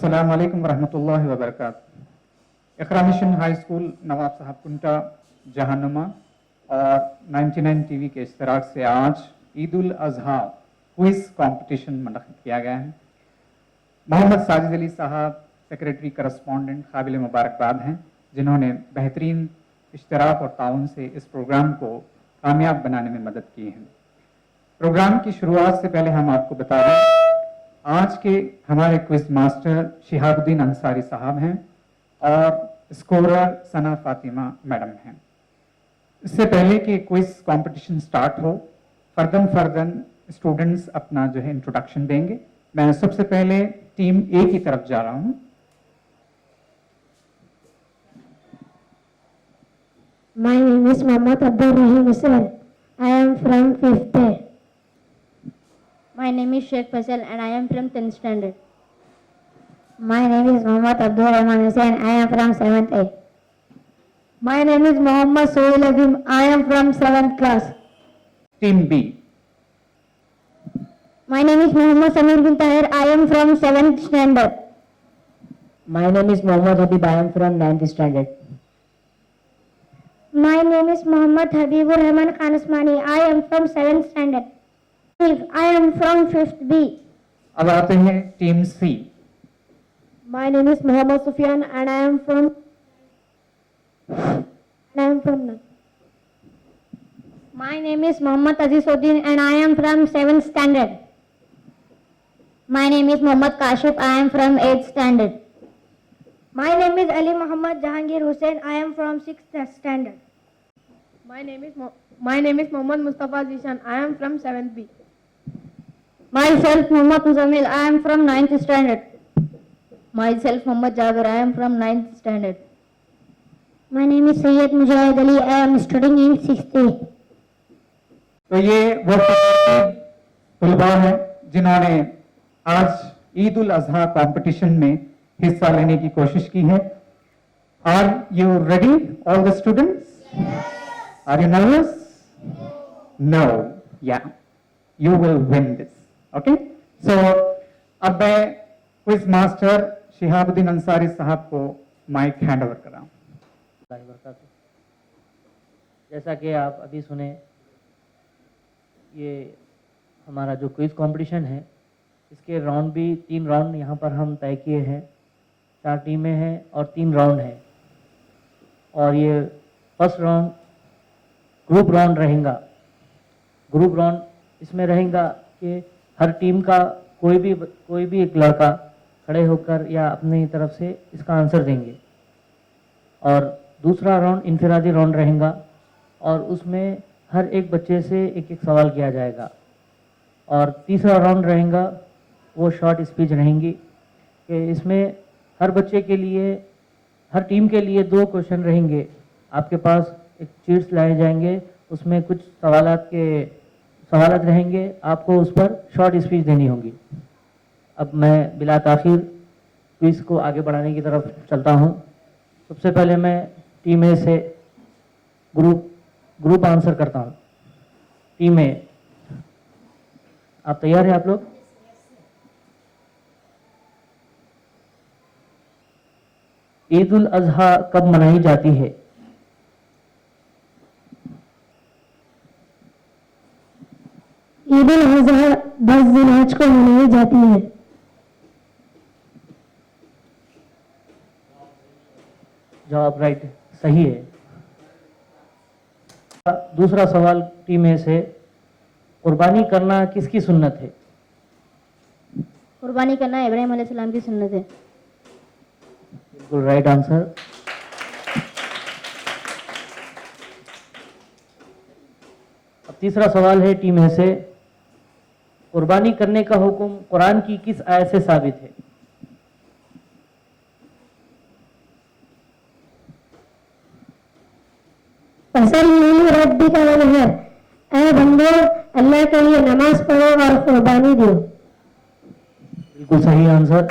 अस्सलाम वालेकुम रहमतुल्लाहि व बरकातहू। इक़रा मिशन हाई स्कूल नवाब साहब कुंटा जहानुमा और 99 टीवी के इश्तराक से आज ईद उल अज़हा क्विज़ कंपटीशन मुनक़्क़िद किया गया है। मोहम्मद साजिद अली साहब सेक्रेटरी करस्पॉन्डेंट काबिल मुबारकबाद हैं, जिन्होंने बेहतरीन इश्तराक और ताउन से इस प्रोग्राम को कामयाब बनाने में मदद की है। प्रोग्राम की शुरुआत से पहले हम आपको बता दें, आज के हमारे क्विज मास्टर शिहाबुद्दीन अंसारी साहब हैं और स्कोरर सना फातिमा मैडम हैं। इससे पहले कि क्विज कंपटीशन स्टार्ट हो, फर्दन स्टूडेंट्स अपना जो है इंट्रोडक्शन देंगे। मैं सबसे पहले टीम ए की तरफ जा रहा हूं। My name is Mohammad Abdul Rahim Hussain. I am from 5th A. My name is Sheikh Faisal and I am from 10th standard. My name is Mohammad Abdul Rahman Hussain. I am from 7th A. My name is Mohammad Sohail Azim. I am from 7th class. Team B. My name is Mohammad Samir bin Tahir. I am from 7th standard. My name is Mohammad Habib. I am from 9th standard. My name is Mohammad Habibur Rahman Khan Usmani. I am from 7th standard. I am from 5th B. अब आते हैं team C. My name is Mohammad Sufyan and I am from 9th. My name is Mohammad Azizuddin and I am from 7th standard. My name is Mohammad Kashif. I am from 8th standard. My name is Ali Muhammad Jahangir Hussain. I am from 6th standard. My name is Mohammad Mustafa Zishan. I am from 7th B. Myself Muhammad Muzamil. I am from 9th standard. Myself Mohammad Jabir. I am from 9th standard. My name is Sayyid Mujahid Ali. I am studying in 6th A. तो ये वो तलबा है जिन्होंने आज Eid ul Azha competition में हिस्सा लेने की कोशिश की है। Are you ready all the students? Are you nervous? No, yeah you will win this. Okay, so अब मैं क्विज मास्टर शिहाबुद्दीन अंसारी साहब को माइक हैंड ओवर कर रहा हूँ। जैसा कि आप अभी सुने, ये हमारा जो क्विज कंपटीशन है, इसके राउंड भी 3 राउंड यहाँ पर हम तय किए हैं। 4 टीमें हैं और 3 राउंड हैं। और ये फर्स्ट राउंड ग्रुप राउंड रहेगा। ग्रुप राउंड इसमें रहेगा कि हर टीम का कोई भी एक लड़का खड़े होकर या अपनी तरफ से इसका आंसर देंगे। और दूसरा राउंड इनफिरादी राउंड रहेगा और उसमें हर एक बच्चे से एक सवाल किया जाएगा। और तीसरा राउंड रहेगा, वो शॉर्ट स्पीच रहेंगी कि इसमें हर बच्चे के लिए, हर टीम के लिए 2 क्वेश्चन रहेंगे। आपके पास एक शीट्स लाए जाएंगे, उसमें कुछ सवालात रहेंगे, आपको उस पर शॉर्ट स्पीच देनी होगी। अब मैं बिला ताखिर क्विज को आगे बढ़ाने की तरफ चलता हूँ। सबसे पहले मैं टीम ए से ग्रुप आंसर करता हूँ। टीम ए, आप तैयार हैं आप लोग? ईद उल अज़हा कब मनाई जाती है? ईद उल अज़हा 10 ज़िलहज को मनाई जाती है। जवाब राइट, सही है। दूसरा सवाल टीम ए से, कुर्बानी करना किसकी सुन्नत है? कुर्बानी करना इब्राहिम अलैहिस्सलाम की सुन्नत है। बिल्कुल राइट आंसर। अब तीसरा सवाल है टीम ए से, कुर्बानी करने का हुक्म कुरान की किस आयत से साबित है? फसल्ली रब्बिका वनहर, ऐ बंदो अल्लाह के लिए नमाज पढ़ो और कुर्बानी दो। बिल्कुल सही आंसर।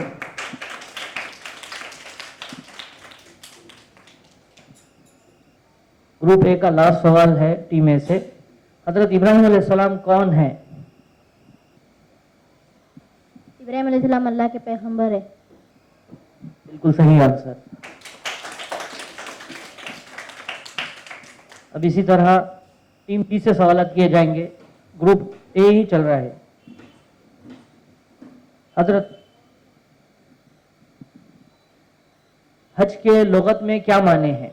ग्रुप ए का लास्ट सवाल है टीम ए से, हजरत इब्राहिम अलैहिस्सलाम कौन है? इब्राहिम अलैहिस्सलाम अल्लाह के पैगंबर है। बिल्कुल सही आंसर। अब इसी तरह टीम बी से सवाल किए जाएंगे। ग्रुप ए ही चल रहा है। हजरत, हज के लुगत में क्या माने हैं?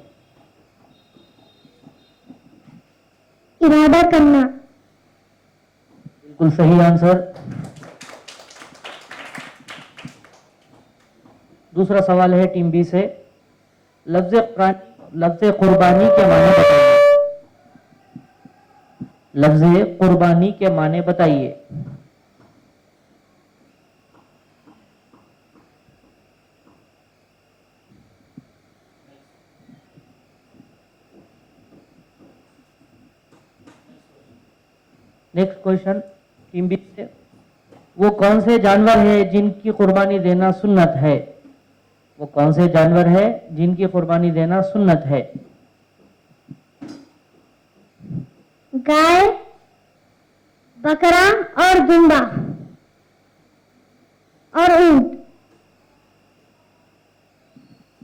इरादा करना। बिल्कुल सही आंसर। दूसरा सवाल है टीम बी से, लफ्ज कुर्बानी के माने बताइए। लफ्ज कुर्बानी के माने बताइए। नेक्स्ट क्वेश्चन टीम बी से, वो कौन से जानवर है जिनकी कुर्बानी देना सुन्नत है? वो कौन से जानवर है जिनकी कुर्बानी देना सुन्नत है? गाय, बकरा और दुम्बा और ऊंट।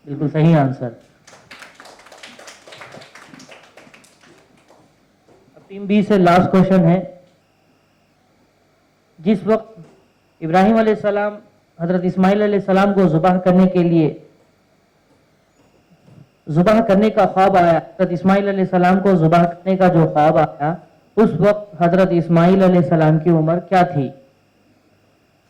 बिल्कुल सही आंसर। अब टीम बी से लास्ट क्वेश्चन है, जिस वक्त इब्राहिम अलैहिस्सलाम हजरत इस्माइल अलैहिस्सलाम को ज़ुबाह करने के लिए ज़ुबाह करने का ख्वाब आया, हजरत इस्माइल अलैहिस्सलाम को ज़ुबाह करने का जो ख्वाब आया, उस वक्त हजरत इस्माइल अलैहिस्सलाम की उम्र क्या थी?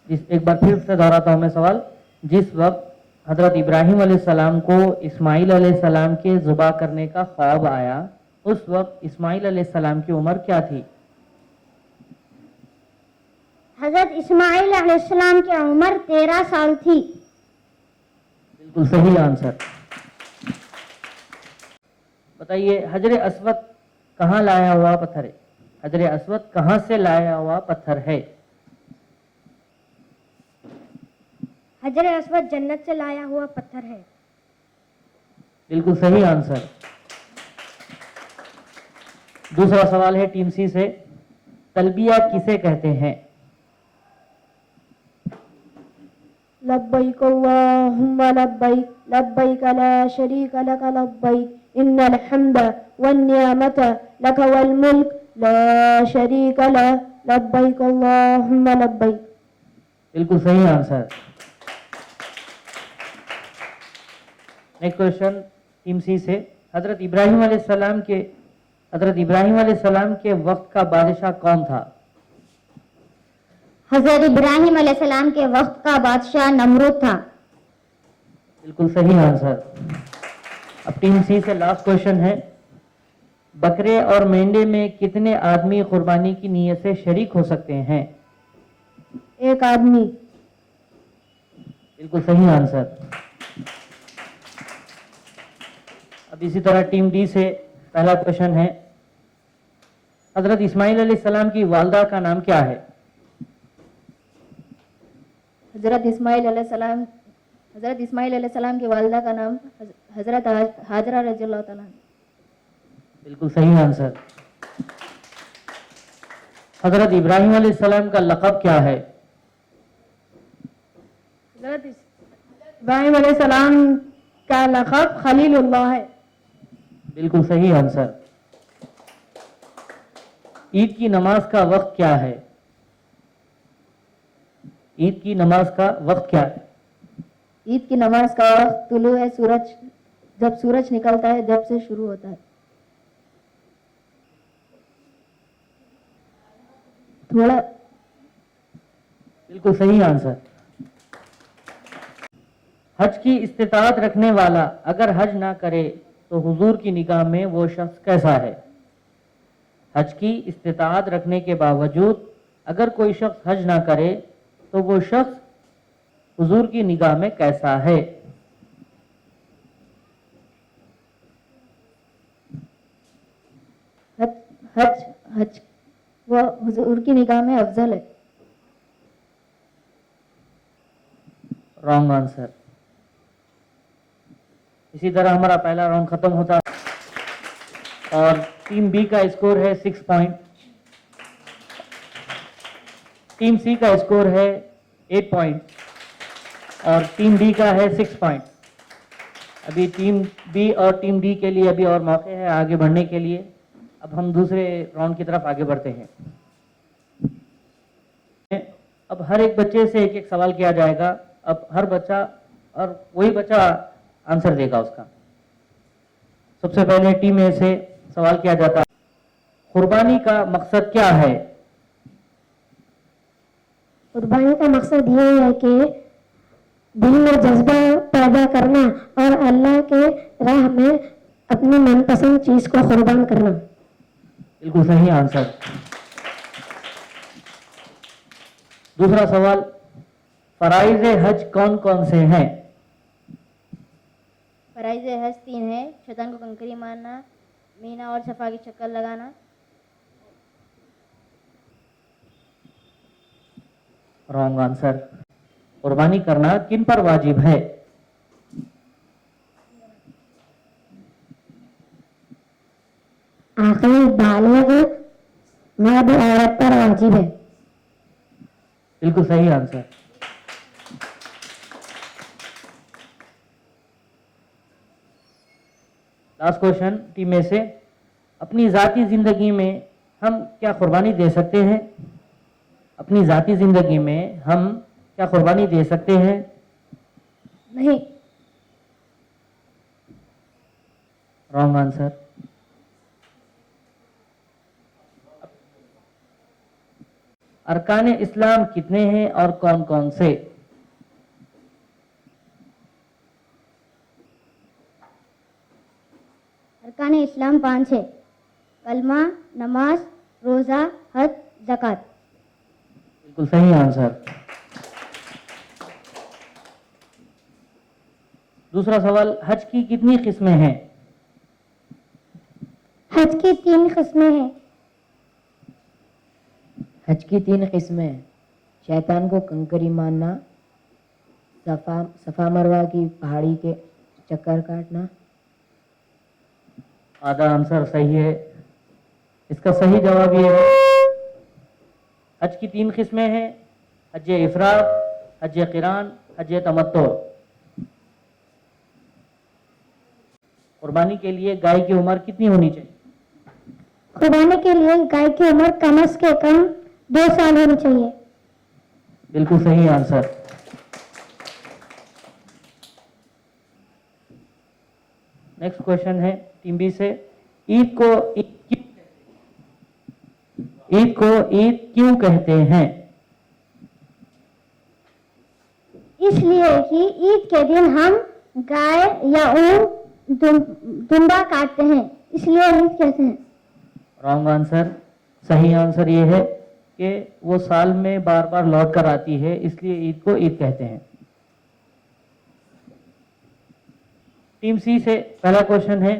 एक बार फिर से दोहराता हूं मैं सवाल, जिस वक्त हजरत इब्राहिम अलैहिस्सलाम को इस्माइल अलैहिस्सलाम के ज़ुबाह करने का ख्वाब आया, उस वक्त इस्माइल अलैहिस्सलाम की उम्र क्या थी? हजरत इस्माइल अलैहिस्सलाम की उम्र 13 साल थी। बिल्कुल सही आंसर। बताइए, हजर अस्वद कहाँ लाया हुआ पत्थर है? हजर अस्वद कहाँ से लाया हुआ पत्थर है? हजर अस्वद जन्नत से लाया हुआ पत्थर है। बिल्कुल सही आंसर। दूसरा सवाल है टीम सी से, तलबिया किसे कहते हैं? लब्बैक अल्लाहुम्मा लब्बैक, लब्बैक ला शरीक लक लब्बैक, इन्नल हम्द वन निअमत लक वल मुल्क ला शरीक लक, लब्बैक अल्लाहुम्मा लब्बैक। बिल्कुल सही आंसर। नेक्स्ट क्वेश्चन टीम सी से, हजरत इब्राहिम अलैहिस्सलाम के वक्त का बादशाह कौन था? हजरत इब्राहिम अलैहिस्सलाम के वक्त का बादशाह नमरूद था। बिल्कुल सही आंसर। अब टीम सी से लास्ट क्वेश्चन है, बकरे और मेंढे में कितने आदमी कुर्बानी की नीयत से शरीक हो सकते हैं? एक आदमी। बिल्कुल सही आंसर। अब इसी तरह टीम डी से पहला क्वेश्चन है, हजरत इस्माइल अलैहिस्सलाम की वालदा का नाम क्या है? हजरत इस्माइल अलैहिस्सलाम की वालिदा का नाम हजरत हाजरा रज़ियल्लाहु ताला अन्हा। बिल्कुल सही आंसर। हजरत इब्राहिम अलैहिस्सलाम का लक़ब क्या है? हजरत इब्राहिम अलैहिस्सलाम का लक़ब खलीलुल्लाह है। बिल्कुल सही आंसर। ईद की नमाज का वक्त क्या है? ईद की नमाज का वक्त क्या है? ईद की नमाज का वक्त तुलू है सूरज, जब सूरज निकलता है जब से शुरू होता है। थोड़ा। बिल्कुल सही आंसर। हज की इस्तिताअत रखने वाला अगर हज ना करे तो हुजूर की निगाह में वो शख्स कैसा है? हज की इस्तिताअत रखने के बावजूद अगर कोई शख्स हज ना करे तो वो शख्स हुजूर की निगाह में कैसा है? हज वो हुजूर की निगाह में अफजल है। Wrong answer. इसी तरह हमारा पहला राउंड खत्म होता और टीम बी का स्कोर है 6 पॉइंट, टीम सी का स्कोर है 8 पॉइंट और टीम बी का है 6 पॉइंट। अभी टीम बी और टीम डी के लिए अभी और मौके हैं आगे बढ़ने के लिए। अब हम दूसरे राउंड की तरफ आगे बढ़ते हैं। अब हर एक बच्चे से एक एक सवाल किया जाएगा। अब हर बच्चा और वही बच्चा आंसर देगा उसका। सबसे पहले टीम ए से सवाल किया जाता है, कुर्बानी का मकसद क्या है? कुर्बानी का मकसद ये है कि दिल में जज्बा पैदा करना और अल्लाह के राह में अपनी मनपसंद चीज को कुर्बान करना। बिल्कुल सही आंसर। दूसरा सवाल, फराइज हज कौन कौन से हैं? फराइज हज 3 है, शैतान को कंकरी मारना, मीना और सफा के चक्कर लगाना। Wrong answer. कुर्बानी करना किन पर वाजिब है? आखिरी बालिग मर्द औरत पर वाजिब है। बिल्कुल सही आंसर। लास्ट क्वेश्चन टीम में से, अपनी जाती जिंदगी में हम क्या कुर्बानी दे सकते हैं? अपनी जाती जिंदगी में हम क्या कुर्बानी दे सकते हैं? नहीं। Wrong answer. अरकान इस्लाम कितने हैं और कौन कौन से? अरकान इस्लाम 5 है, कलमा, नमाज, रोज़ा, हज, ज़कात। बिल्कुल सही आंसर। दूसरा सवाल, हज की कितनी किस्में हैं? हज की 3 किस्में हैं। हज की 3 किस्में हैं, शैतान को कंकरी मारना, सफा मरवा की पहाड़ी के चक्कर काटना। आधा आंसर सही है। इसका सही जवाब ये है, हज की 3 किस्में हैं, हज इफराद, हज क़िरान, हज तमत्तु। कुर्बानी के लिए गाय की उम्र कितनी होनी चाहिए? कुर्बानी के लिए गाय की उम्र कम से कम 2 साल होनी चाहिए। बिल्कुल सही आंसर। नेक्स्ट क्वेश्चन है टीम बी से, ईद को ईद क्यों कहते हैं? इसलिए कि ईद के दिन हम गाय या ऊंट दुम्बा काटते हैं, इसलिए ईद कहते हैं। Wrong answer. सही आंसर ये है कि वो साल में बार बार लौट कर आती है, इसलिए ईद को ईद कहते हैं। टीम सी से पहला क्वेश्चन है,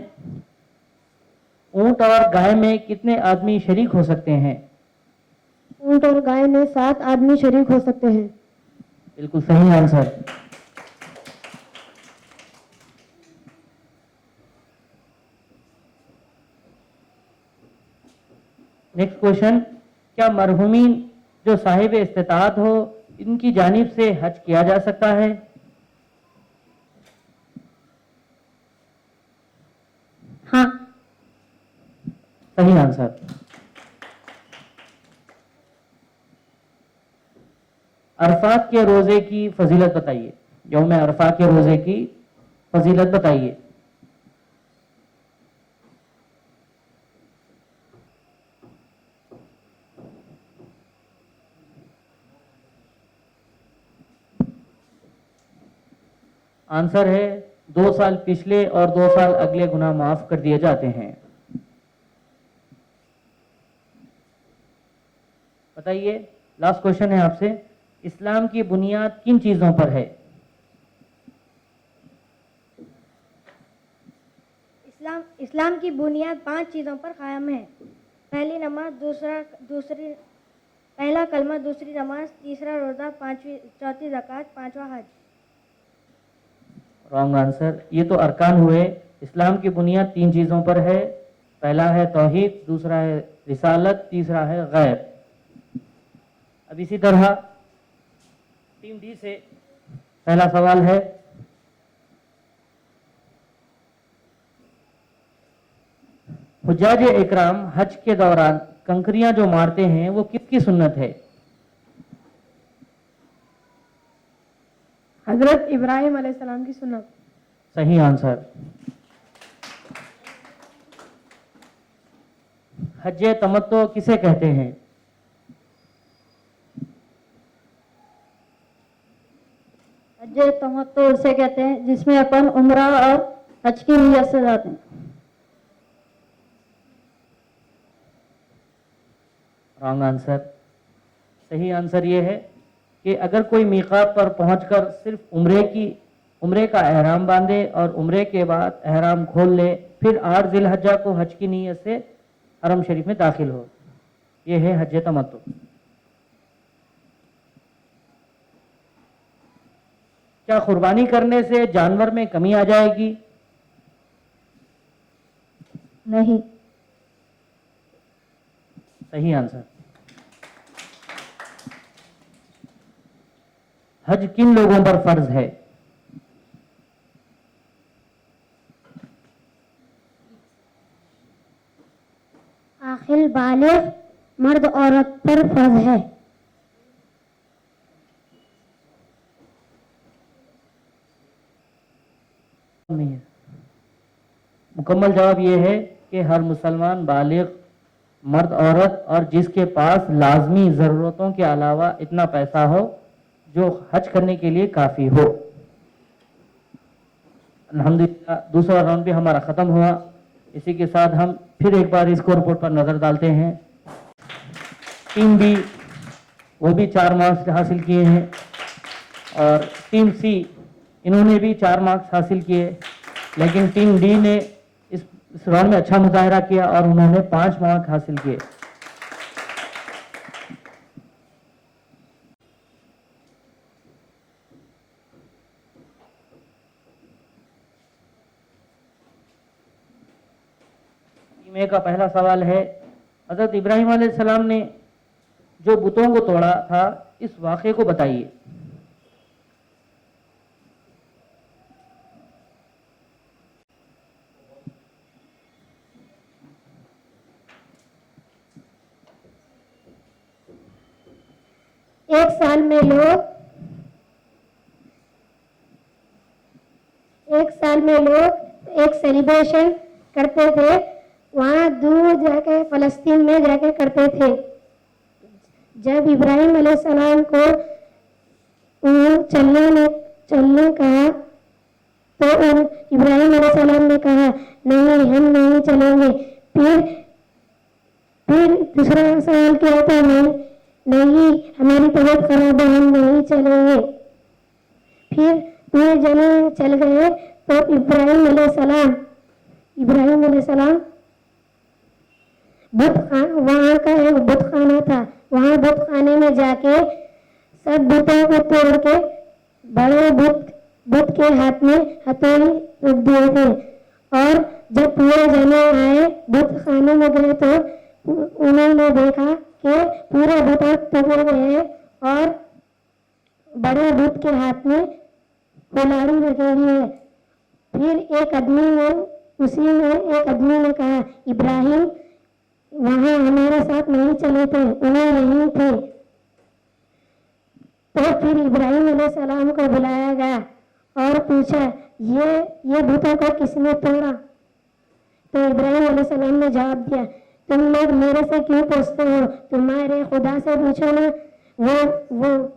ऊंट और गाय में कितने आदमी शरीक हो सकते हैं? ऊंट और गाय में 7 आदमी शरीक हो सकते हैं। बिल्कुल सही आंसर। नेक्स्ट क्वेश्चन, क्या मरहुमीन जो साहिब इस्तिताअत हो, इनकी जानिब से हज किया जा सकता है? हाँ। सही आंसर। अरफात के रोजे की फजीलत बताइए। यौम अरफा के रोजे की फजीलत बताइए। आंसर है 2 साल पिछले और 2 साल अगले गुनाह माफ कर दिए जाते हैं। बताइए, लास्ट क्वेश्चन है आपसे, इस्लाम की बुनियाद किन चीजों पर है? इस्लाम की बुनियाद 5 चीज़ों पर कायम है। पहली नमाज, पहला कलमा, दूसरी नमाज, तीसरा रोज़ा, चौथी ज़कात, 5वां हज। Wrong answer. ये तो अरकान हुए। इस्लाम की बुनियाद 3 चीजों पर है। पहला है तौहीद, दूसरा है रिसालत, तीसरा है गैब। अब इसी तरह टीम डी से पहला सवाल है, हुज्जाज इकराम हज के दौरान कंकरियां जो मारते हैं वो किसकी सुन्नत है? हजरत इब्राहिम अलैहिस्सलाम की सुन्नत। सही आंसर। हज तमत्तो किसे कहते हैं? हज तमत्तो उसे कहते हैं जिसमें अपन उम्रा और हज की नियत से जाते हैं। Wrong answer. सही आंसर ये है कि अगर कोई मीकात पर पहुंचकर सिर्फ उम्रे का एहराम बांधे और उम्रे के बाद एहराम खोल ले, फिर 8 जिलहज्जा को हज की नीयत से हरम शरीफ में दाखिल हो, ये है हज तमत्तु। क्या कुर्बानी करने से जानवर में कमी आ जाएगी? नहीं। सही आंसर। हज किन लोगों पर फर्ज है? आखिल बालिग मर्द औरत पर फर्ज है। नहीं है। मुकम्मल जवाब यह है कि हर मुसलमान बालिग मर्द औरत और जिसके पास लाजमी ज़रूरतों के अलावा इतना पैसा हो जो हज करने के लिए काफ़ी हो। अल्हम्दुलिल्लाह दूसरा राउंड भी हमारा ख़त्म हुआ। इसी के साथ हम फिर एक बार स्कोर बोर्ड पर नज़र डालते हैं। टीम बी वो भी 4 मार्क्स हासिल किए हैं और टीम सी इन्होंने भी 4 मार्क्स हासिल किए, लेकिन टीम डी ने इस राउंड में अच्छा मुजाहरा किया और उन्होंने 5 मार्क हासिल किए। टीम ए का पहला सवाल है, हज़रत इब्राहिम अलैहिस्सलाम ने जो बुतों को तोड़ा था इस वाक़े को बताइए। एक साल में लोग एक सेलिब्रेशन करते थे, वहाँ दूर जाके फ़लस्तीन में जाके करते थे। जब इब्राहिम अलैहिस्सलाम को चलने कहा तो इब्राहिम अलैहिस्सलाम ने कहा नहीं, हम नहीं चलेंगे। फिर दूसरा सवाल किया था, नहीं हमारी तबीयत खराब है, हम नहीं चलेंगे। फिर वे जने चल गए तो इब्राहिम अलैहिस्सलाम वहाँ का एक बुत खाना था, वहाँ बुत खाने में जाके सब बुतों को तोड़ के बड़े बुत के हाथ में हथौड़ी रख दिए थे। और जब पूरे जने आए बुत खाने में गए तो उन्होंने देखा कि पूरे बुत तोड़े गए और बड़े बुत के हाथ में कुल्हाड़ी रखी हुई है। फिर एक आदमी ने कहा, इब्राहिम वहाँ हमारे साथ नहीं चले थे, उन्हें नहीं थे। तो फिर इब्राहिम अलैहिस्सलाम को बुलाया गया और पूछा, ये बुतों को किसने तोड़ा? तो इब्राहिम अलैहिस्सलाम ने जवाब दिया, तुम लोग मेरे से क्यों पूछते हो, तुम्हारे खुदा से पूछो ना, वो।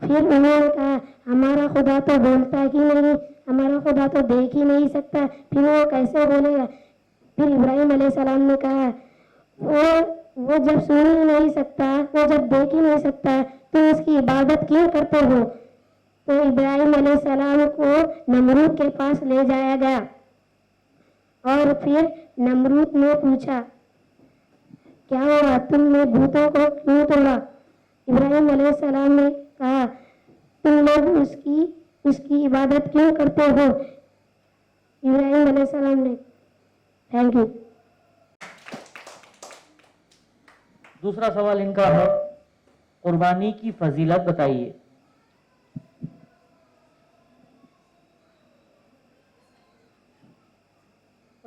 फिर उन्होंने कहा, हमारा खुदा तो बोलता ही नहीं, हमारा खुदा तो देख ही नहीं सकता, फिर वो कैसे बोलेगा? फिर इब्राहिम अलैहिस्सलाम ने कहा, वो जब सुन ही नहीं सकता, वो जब देख ही नहीं सकता, तो उसकी इबादत क्यों करते हो? तो इब्राहिम अलैहिस्सलाम को नमरूद के पास ले जाया गया और फिर नमरूद ने पूछा, क्या हुआ, तुमने भूतों को क्यों तोड़ा? इब्राहिम अलैहिस्सलाम ने कहा, तुम लोग उसकी इबादत क्यों करते हो? इब्राहिम अलैहिस्सलाम ने, थैंक यू। दूसरा सवाल इनका है, कुर्बानी की फजीलत बताइए।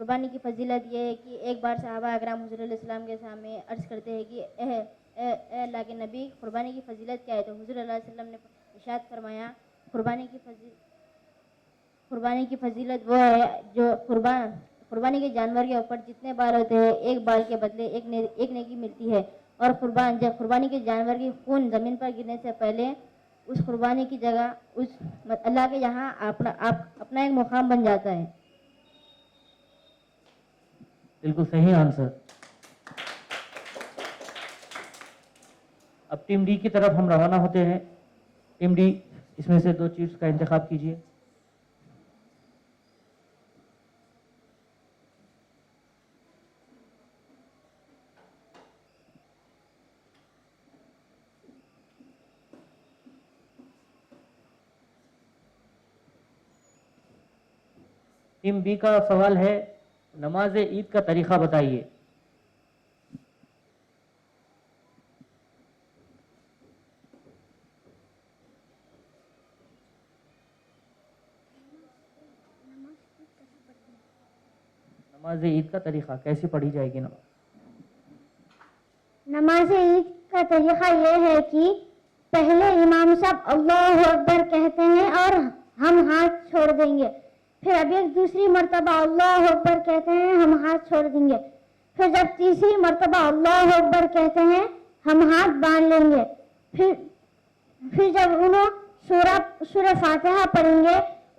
कुर्बानी की फजीलत ये है कि एक बार सहाबा अकराम हुज़ूर अलैहिस्सलाम के सामने अर्ज़ करते हैं कि ए अल्लाह के नबी, कुर्बानी की फजीलत क्या है? तो हुज़ूर अलैहिस्सलाम ने इरशाद फरमाया, कुर्बानी की फजीलत वो है जो कुर्बानी के जानवर के ऊपर जितने बाल होते हैं, एक बाल के बदले एक नेकी मिलती है। और जब कुर्बानी के जानवर की खून ज़मीन पर गिरने से पहले उस कुर्बानी की जगह उस अल्लाह के यहाँ अपना एक मुकाम बन जाता है। बिल्कुल सही आंसर। अब टीम डी की तरफ हम रवाना होते हैं। टीम डी, इसमें से 2 चीज का इंतखाब कीजिए। टीम बी का सवाल है, नमाज ईद का तरीका बताइए। नमाज ईद का तरीका कैसे पढ़ी जाएगी? नमाज ईद का तरीका ये है कि पहले इमाम साहब अल्लाहु अकबर कहते हैं और हम हाथ छोड़ देंगे। फिर अभी एक दूसरी मर्तबा अल्लाहु अकबर कहते हैं, हम हाथ छोड़ देंगे। फिर जब तीसरी मर्तबा अल्लाहु अकबर कहते हैं, हम हाथ बांध लेंगे। फिर जब उन्होंने सूरह फातिहा पढ़ेंगे,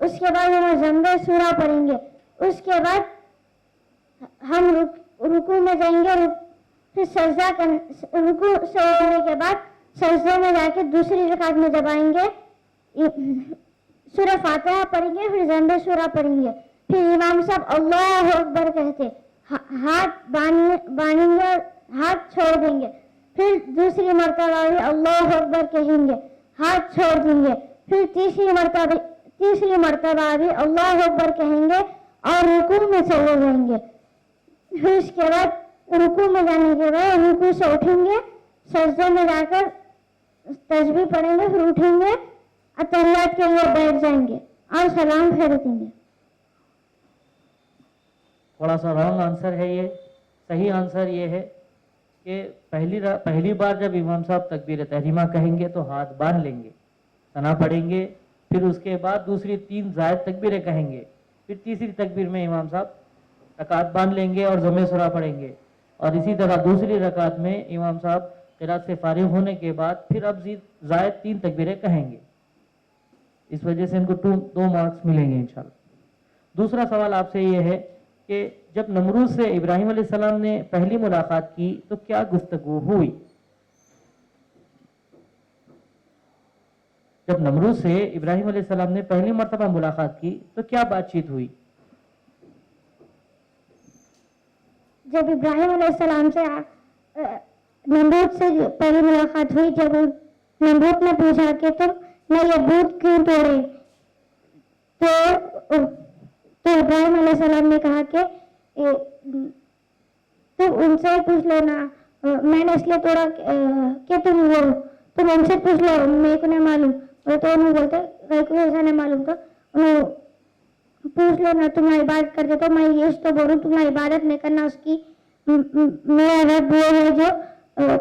उसके बाद उन्होंने ज़म्बे सूरा पढ़ेंगे। उसके बाद हम रुकू में जाएंगे। फिर रुकू से होने के बाद सजदे में जाके दूसरी रकात में जब आएंगे, सूरह फातिहा पढ़ेंगे, फिर ज़म्बे सूरा पढ़ेंगे। फिर इमाम साहब अल्लाहु अकबर कहते हाथ बांधेंगे, हाथ छोड़ देंगे। फिर दूसरी मर्तबा भी अल्लाहु अकबर कहेंगे, हाथ छोड़ देंगे। फिर तीसरी मर्तबा भी अल्लाहु अकबर कहेंगे और रुकू में चले जाएंगे। फिर उसके बाद रुकू में जाने के बाद रुकू से उठेंगे, सजदे में जाकर तस्बीह पढ़ेंगे, फिर उठेंगे, अतहियात के लिए बैठ जाएंगे और सलाम फेर देंगे। थोड़ा सा रॉन्ग आंसर है ये। सही आंसर ये है कि पहली बार जब इमाम साहब तकबीर तहरीमा कहेंगे तो हाथ बांध लेंगे, सना पढ़ेंगे। फिर उसके बाद दूसरी 3 जायद तकबीरें कहेंगे। फिर तीसरी तकबीर में इमाम साहब रकात बांध लेंगे और ज़म्बे सूरा पढ़ेंगे। और इसी तरह दूसरी रकात में इमाम साहब क़िरात से फारिग होने के बाद फिर अब जायद 3 तकबीरें कहेंगे। इस वजह से इनको 2 मार्क्स मिलेंगे इंशाल्लाह। दूसरा सवाल आपसे ये है कि जब नमरूद से इब्राहिम अलैहिस्सलाम ने पहली मुलाकात की तो क्या गुफ्तगू हुई? जब नमरूद से इब्राहिम अलैहिस्सलाम ने पहली मर्तबा मुलाकात की तो क्या बातचीत हुई? जब इब्राहिम अलैहिस्सलाम से नमरूद से पहली मुलाकात हुई, जब नमरूद ने पूछा कि तुम मैं ये बूत क्यों तोड़े, तो इब्राहिम अलैहिस्सलाम ने कहा कि तुम उनसे ही पूछ लो ना, मैंने इसलिए तोड़ा कि तुम उनसे पूछ लो, मेरे को नहीं मालूम। तो उन्होंने बोलते मेरे को ऐसा नहीं मालूम, तो उन्होंने पूछ लो ना, तुम्हारी इबादत करते। तो मैं ये तो बोलूँ, तुम्हारी इबादत नहीं करना उसकी, मेरा रब वो है जो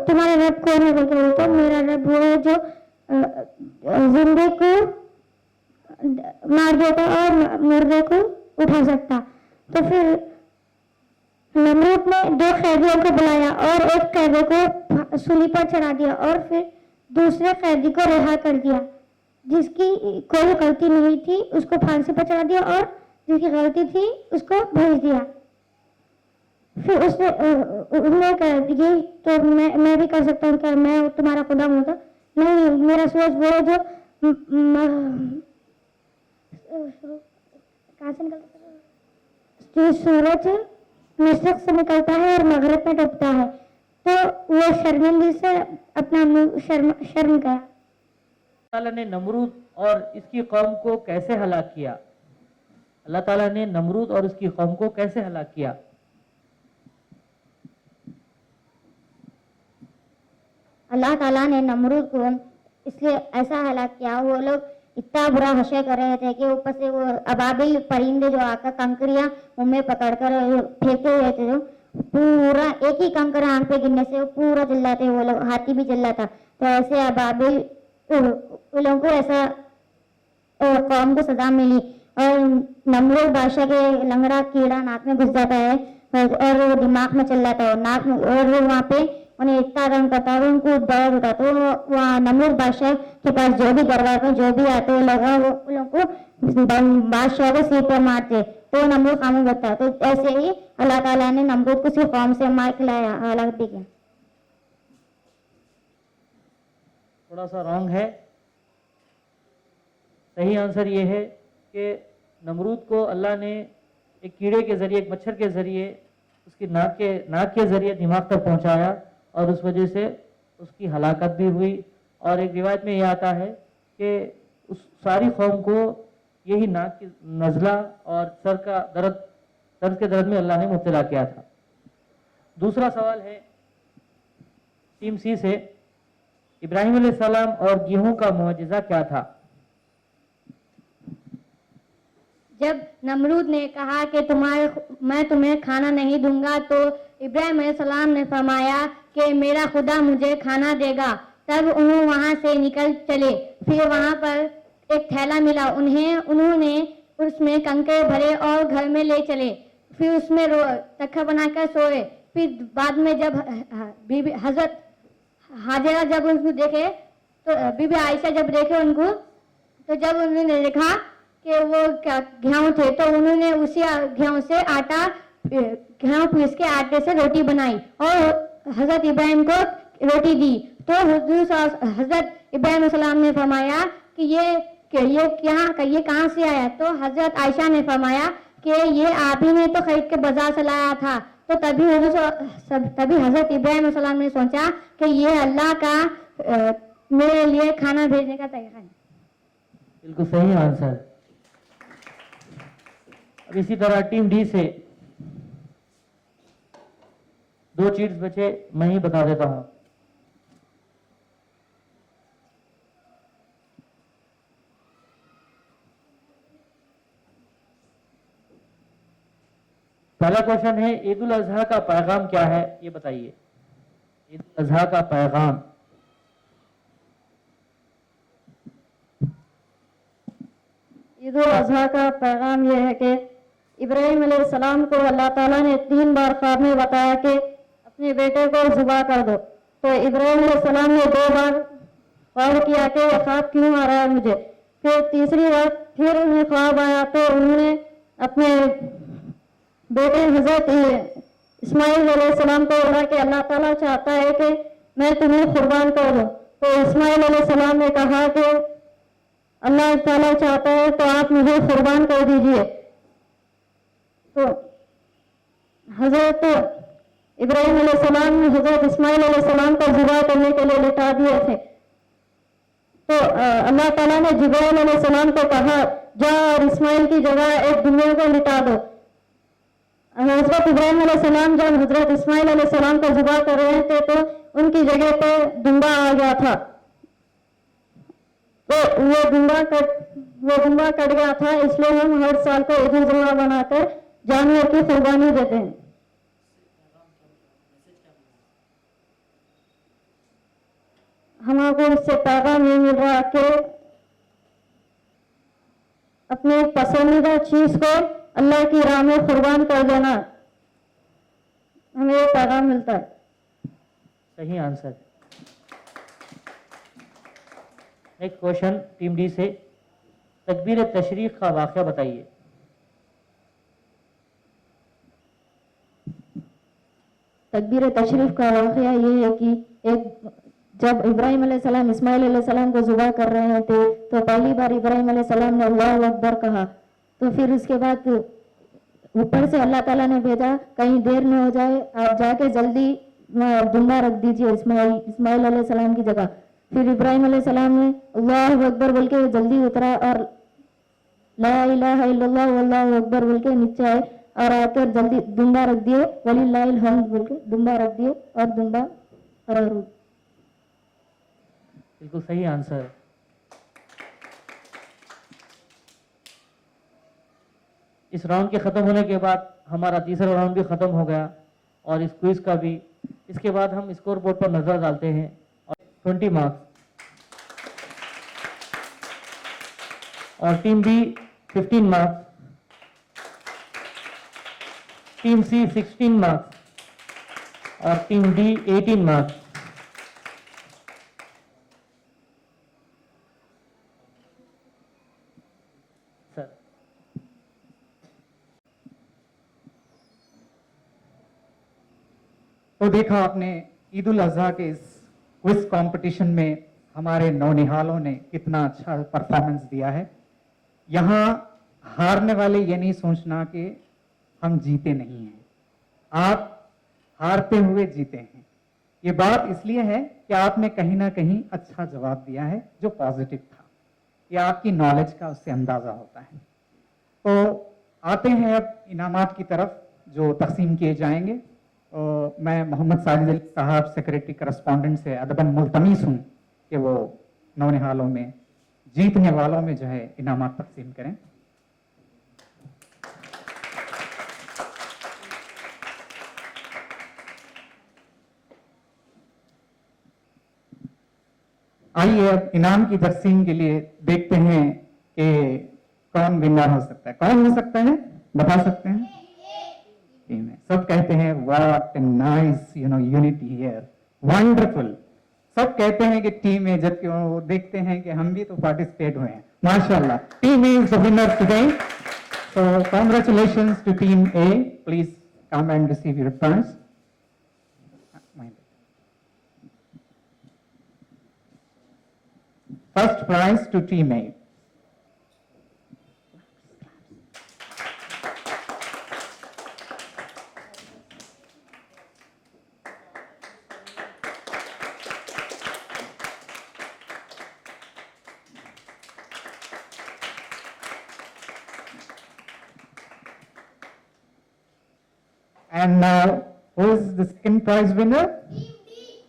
तुम्हारा रब कौन है बोल के बोलते, मेरा रब वो है जो जिंदे को मार देता और मुर्दे को उठा सकता। तो फिर नमरूद ने 2 कैदियों को बुलाया और एक कैदी को सूली पर चढ़ा दिया और फिर दूसरे कैदी को रिहा कर दिया। जिसकी कोई गलती नहीं थी उसको फांसी पर चढ़ा दिया और जिसकी गलती थी उसको भेज दिया। फिर उसने कहा ये तो मैं भी कर सकता हूँ, क्या मैं तुम्हारा खुदा हूँ? तो नहीं, मेरा सूरज वो है जो कहाँ से निकलता है? सूरज मशरक से निकलता है और मगरब में डूबता है। तो वो शर्मिंदगी से अपना मुंह शर्म गया। अल्लाह ने नमरूद और इसकी कौम को कैसे हलाक किया? अल्लाह ताला ने नमरूद और इसकी कौम को कैसे हलाक किया? अल्लाह ताला ने नमरूद को इसलिए ऐसा हलाक किया, वो लोग इतना बुरा हशर कर रहे थे कि ऊपर से वो अबाबिल परिंदे जो आकर कंकरियां मुंह में पकड़कर फेंकते हुए थे, जो पूरा एक ही कंकर आंख पे गिरने से वो पूरा चिल्लाते, वो लोग हाथी भी चिल्लाता। तो ऐसे अबाबिल उन लोगों को ऐसा कौम को सजा मिली। और नमरूद बादशाह के लंगड़ा कीड़ा नाक में घुस जाता है और वो दिमाग में चल जाता है नाक में, और वो वहाँ पे उन्हें इतना रंग करता है, उनको दर्द होता है। तो वहाँ नमरूद बादशाह के पास जो भी दरबार में जो भी आते लोग वो उन लोगों को बादशाह को सिर पर मारते, तो नमरूद खामोश होता है। तो ऐसे ही अल्लाह ताला ने नमरूद को सिर्फ कौम से मार खिलाया। हालात देखिए, थोड़ा सा रॉन्ग है। सही आंसर ये है कि नमरूद को अल्लाह ने एक कीड़े के जरिए, एक मच्छर के जरिए, उसकी नाक के जरिए दिमाग तक पहुंचाया और उस वजह से उसकी हलाकत भी हुई। और एक रिवायत में यह आता है कि उस सारी कौम को यही नाक की नज़ला और सर के दर्द में अल्लाह ने मुब्तला किया था। दूसरा सवाल है टीम सी से, इब्राहिम अलैहिस्सलाम और गेहूं का मुअजिज़ा क्या था? जब नमरूद ने कहा कि मैं तुम्हें खाना नहीं दूंगा, तो इब्राहिम अलैहिस्सलाम ने फरमाया कि मेरा खुदा मुझे खाना देगा। तब उन्होंने वहां से निकल चले। फिर वहां पर एक थैला मिला उन्होंने उसमें कंकड़ भरे और घर में ले चले। फिर उसमें तख्ता बनाकर सोए। फिर बाद में जब बीबी हजरत हाजिरा जब उनको देखे, तो बीबी आयशा जब देखे उनको, तो जब उन्होंने देखा कि वो गेहूं थे, तो उन्होंने उसी गेहूं से गेहूं पीस के आटे से रोटी बनाई और हजरत इब्राहिम को रोटी दी। तो हजरत इब्राहिम सलाम ने फरमाया कि ये कहाँ से आया? तो हजरत आयशा ने फरमाया कि ये आप ही ने तो खरीद के बाजार से लाया था। तो तभी हजरत इब्राहिम सलाम ने सोचा कि ये अल्लाह का मेरे लिए खाना भेजने का तरीका है। बिल्कुल सही आंसर। अब इसी तरह टीम डी से 2 चीट्स बचे, मैं ही बता देता हूं। पहला क्वेश्चन है, ईद उल अजहा का पैगाम क्या है, ये बताइए। ईद उल अजहा का पैगाम। ईद उल अजहा का पैगाम यह है कि इब्राहिम अलैहिस्सलाम को अल्लाह ताला ने 3 बार ख्वाब में बताया कि अपने बेटे को ज़ुबा कर दो। तो इब्राहिम अलैहिस्सलाम ने 2 बार ख्वाब किया कि यह ख्वाब क्यों आ रहा है मुझे। फिर तीसरी बार फिर उन्हें ख्वाब आया, तो उन्होंने अपने बेटे हजरत इस्माइल अलैहिस्सलाम को बोला कि अल्लाह ताला चाहता है कि मैं तुम्हें कुर्बान कर दूं। तो इस्माइल अलैहिस्सलाम ने कहा कि अल्लाह ताला चाहता है तो आप मुझे कुर्बान कर दीजिए। तो हजरत इब्राहिम अलैहिस्सलाम ने हजरत इस्माइल अलैहिस्सलाम को ज़िबा करने के लिए लिटा दिए थे। तो अल्लाह ताला ने जिब्राइल अलैहिस्सलाम को कहा, जा और इस्माइल की जगह एक दुनिया को लिटा दो। हजरत इब्राहिम अलैहिस्सलाम जब हजरत इस्माइल अलैहिस्सलाम को ज़िबा कर रहे थे, तो उनकी जगह पर दुम्बा आ गया था। तो वो दुम्बा कट गया था, इसलिए हम हर साल को ईद उल जुमा बनाकर जानवर की कुर्बानी देते हैं। हमको इससे पैगाम ये मिल रहा कि अपने पसंदीदा चीज को अल्लाह की राह में कुर्बान कर देना, हमें ये पैगाम मिलता है। सही answer. Next question team D से, तकबीर तशरीक का वाक़या बताइए। तकबीर तशरीफ का वाक़या ये है कि जब इब्राहिम अलैहिस्सलाम इस्माइल अलैहिस्सलाम को ज़ुबा कर रहे थे, तो पहली बार इब्राहिम अलैहिस्सलाम ने अल्लाहु अकबर कहा। तो फिर उसके बाद ऊपर से अल्लाह ताला ने भेजा, कहीं देर न हो जाए, आप जाके जल्दी दुम्बा रख दीजिए इस्माइल अलैहिस्सलाम की जगह। फिर इब्राहिम अलैहिस्सलाम ने अल्लाहु अकबर बोल के जल्दी उतरा और ला इलाहा इल्लल्लाह वल्लाहु अकबर बोल के नीचे आए और आकर जल्दी दुम्बा रख दिए, वलिल्लाहिल हम्द बोल के दुम्बा रख दिए और दुम्बा फरार हो। बिल्कुल सही आंसर। इस राउंड के ख़त्म होने के बाद हमारा तीसरा राउंड भी ख़त्म हो गया और इस क्विज का भी। इसके बाद हम स्कोर बोर्ड पर नज़र डालते हैं और 20 मार्क्स और टीम बी 15 मार्क्स, टीम सी 16 मार्क्स और टीम डी 18 मार्क्स। सर तो देखा आपने ईद उल अजहा के इस क्विज कंपटीशन में हमारे नौनिहालों ने कितना अच्छा परफॉर्मेंस दिया है। यहाँ हारने वाले ये नहीं सोचना कि हम जीते नहीं हैं, आप हारते हुए जीते हैं। ये बात इसलिए है कि आपने कहीं ना कहीं अच्छा जवाब दिया है जो पॉजिटिव था। ये आपकी नॉलेज का उससे अंदाजा होता है। तो आते हैं अब इनामात की तरफ जो तकसीम किए जाएंगे। मैं मोहम्मद साजिद अली साहब सेक्रेटरी करस्पॉन्डेंट से अदबन मुल्तमीस हूँ कि वो नौनिहालों में जीतने वालों में जो है इनामात तकसीम करें। आइए अब इनाम की तकसीम के लिए देखते हैं कि कौन विनर हो सकता है। कौन हो सकता है बता सकते हैं? टीम है। सब कहते हैं what nice unity here, wonderful. सब कहते हैं कि टीम है, जबकि वो देखते हैं कि हम भी तो पार्टिसिपेट हुए हैं। माशाल्लाह, team is the winner today. So congratulations to team A. Please come and receive your funds. First prize to team A. And now, who is the second prize winner?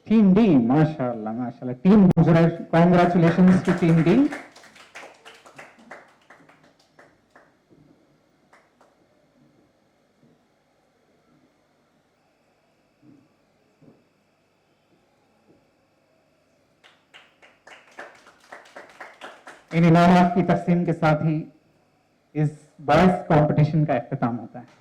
Team D. Mashallah, mashallah. Team, congratulations to Team D. इन इनामात की तकसीम के साथ ही इस boys competition का इख्तिताम होता है।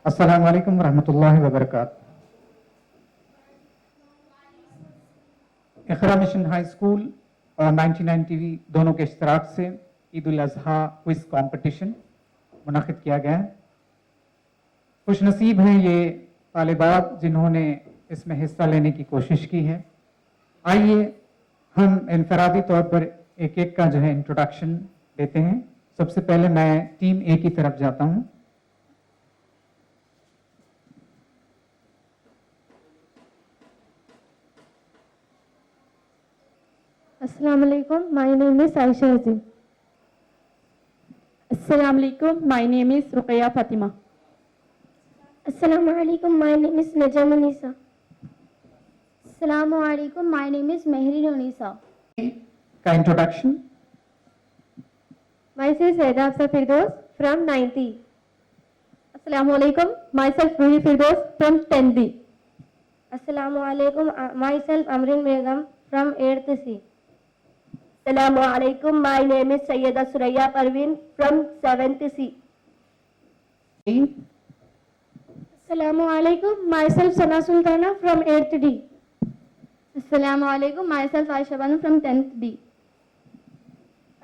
अस्सलाम वालेकुम रहमतुल्लाहि व बरकातहू। इकरा मिशन हाई स्कूल और 99 टीवी दोनों के इश्तराक से ईद उल अजहा क्विज कंपटीशन मुनाकिद किया गया है। खुश नसीब हैं ये तालिबात जिन्होंने इसमें हिस्सा लेने की कोशिश की है। आइए हम इनफरादी तौर पर एक एक का जो है इंट्रोडक्शन देते हैं। सबसे पहले मैं टीम ए की तरफ जाता हूं। Assalamu alaikum, my name is Aisha Azim. Assalamu alaikum, my name is Ruqayya Fatima. Assalamu alaikum, my name is Najam Unisa. Assalamu alaikum, my name is Mehrin Unisa. का introduction. Myself Saida Afsa Firdaus from 9th. Assalamu alaikum, myself Ruhi Firdaus from 10th. Assalamualaikum. Myself Amrin Begum from 8th C. Assalamu alaikum. My name is Sayyida Suraya Parveen from 7th C. Assalamualaikum. Myself Sana Sultana from 8th D. Assalamualaikum. Myself Aisha Banu from 10th B.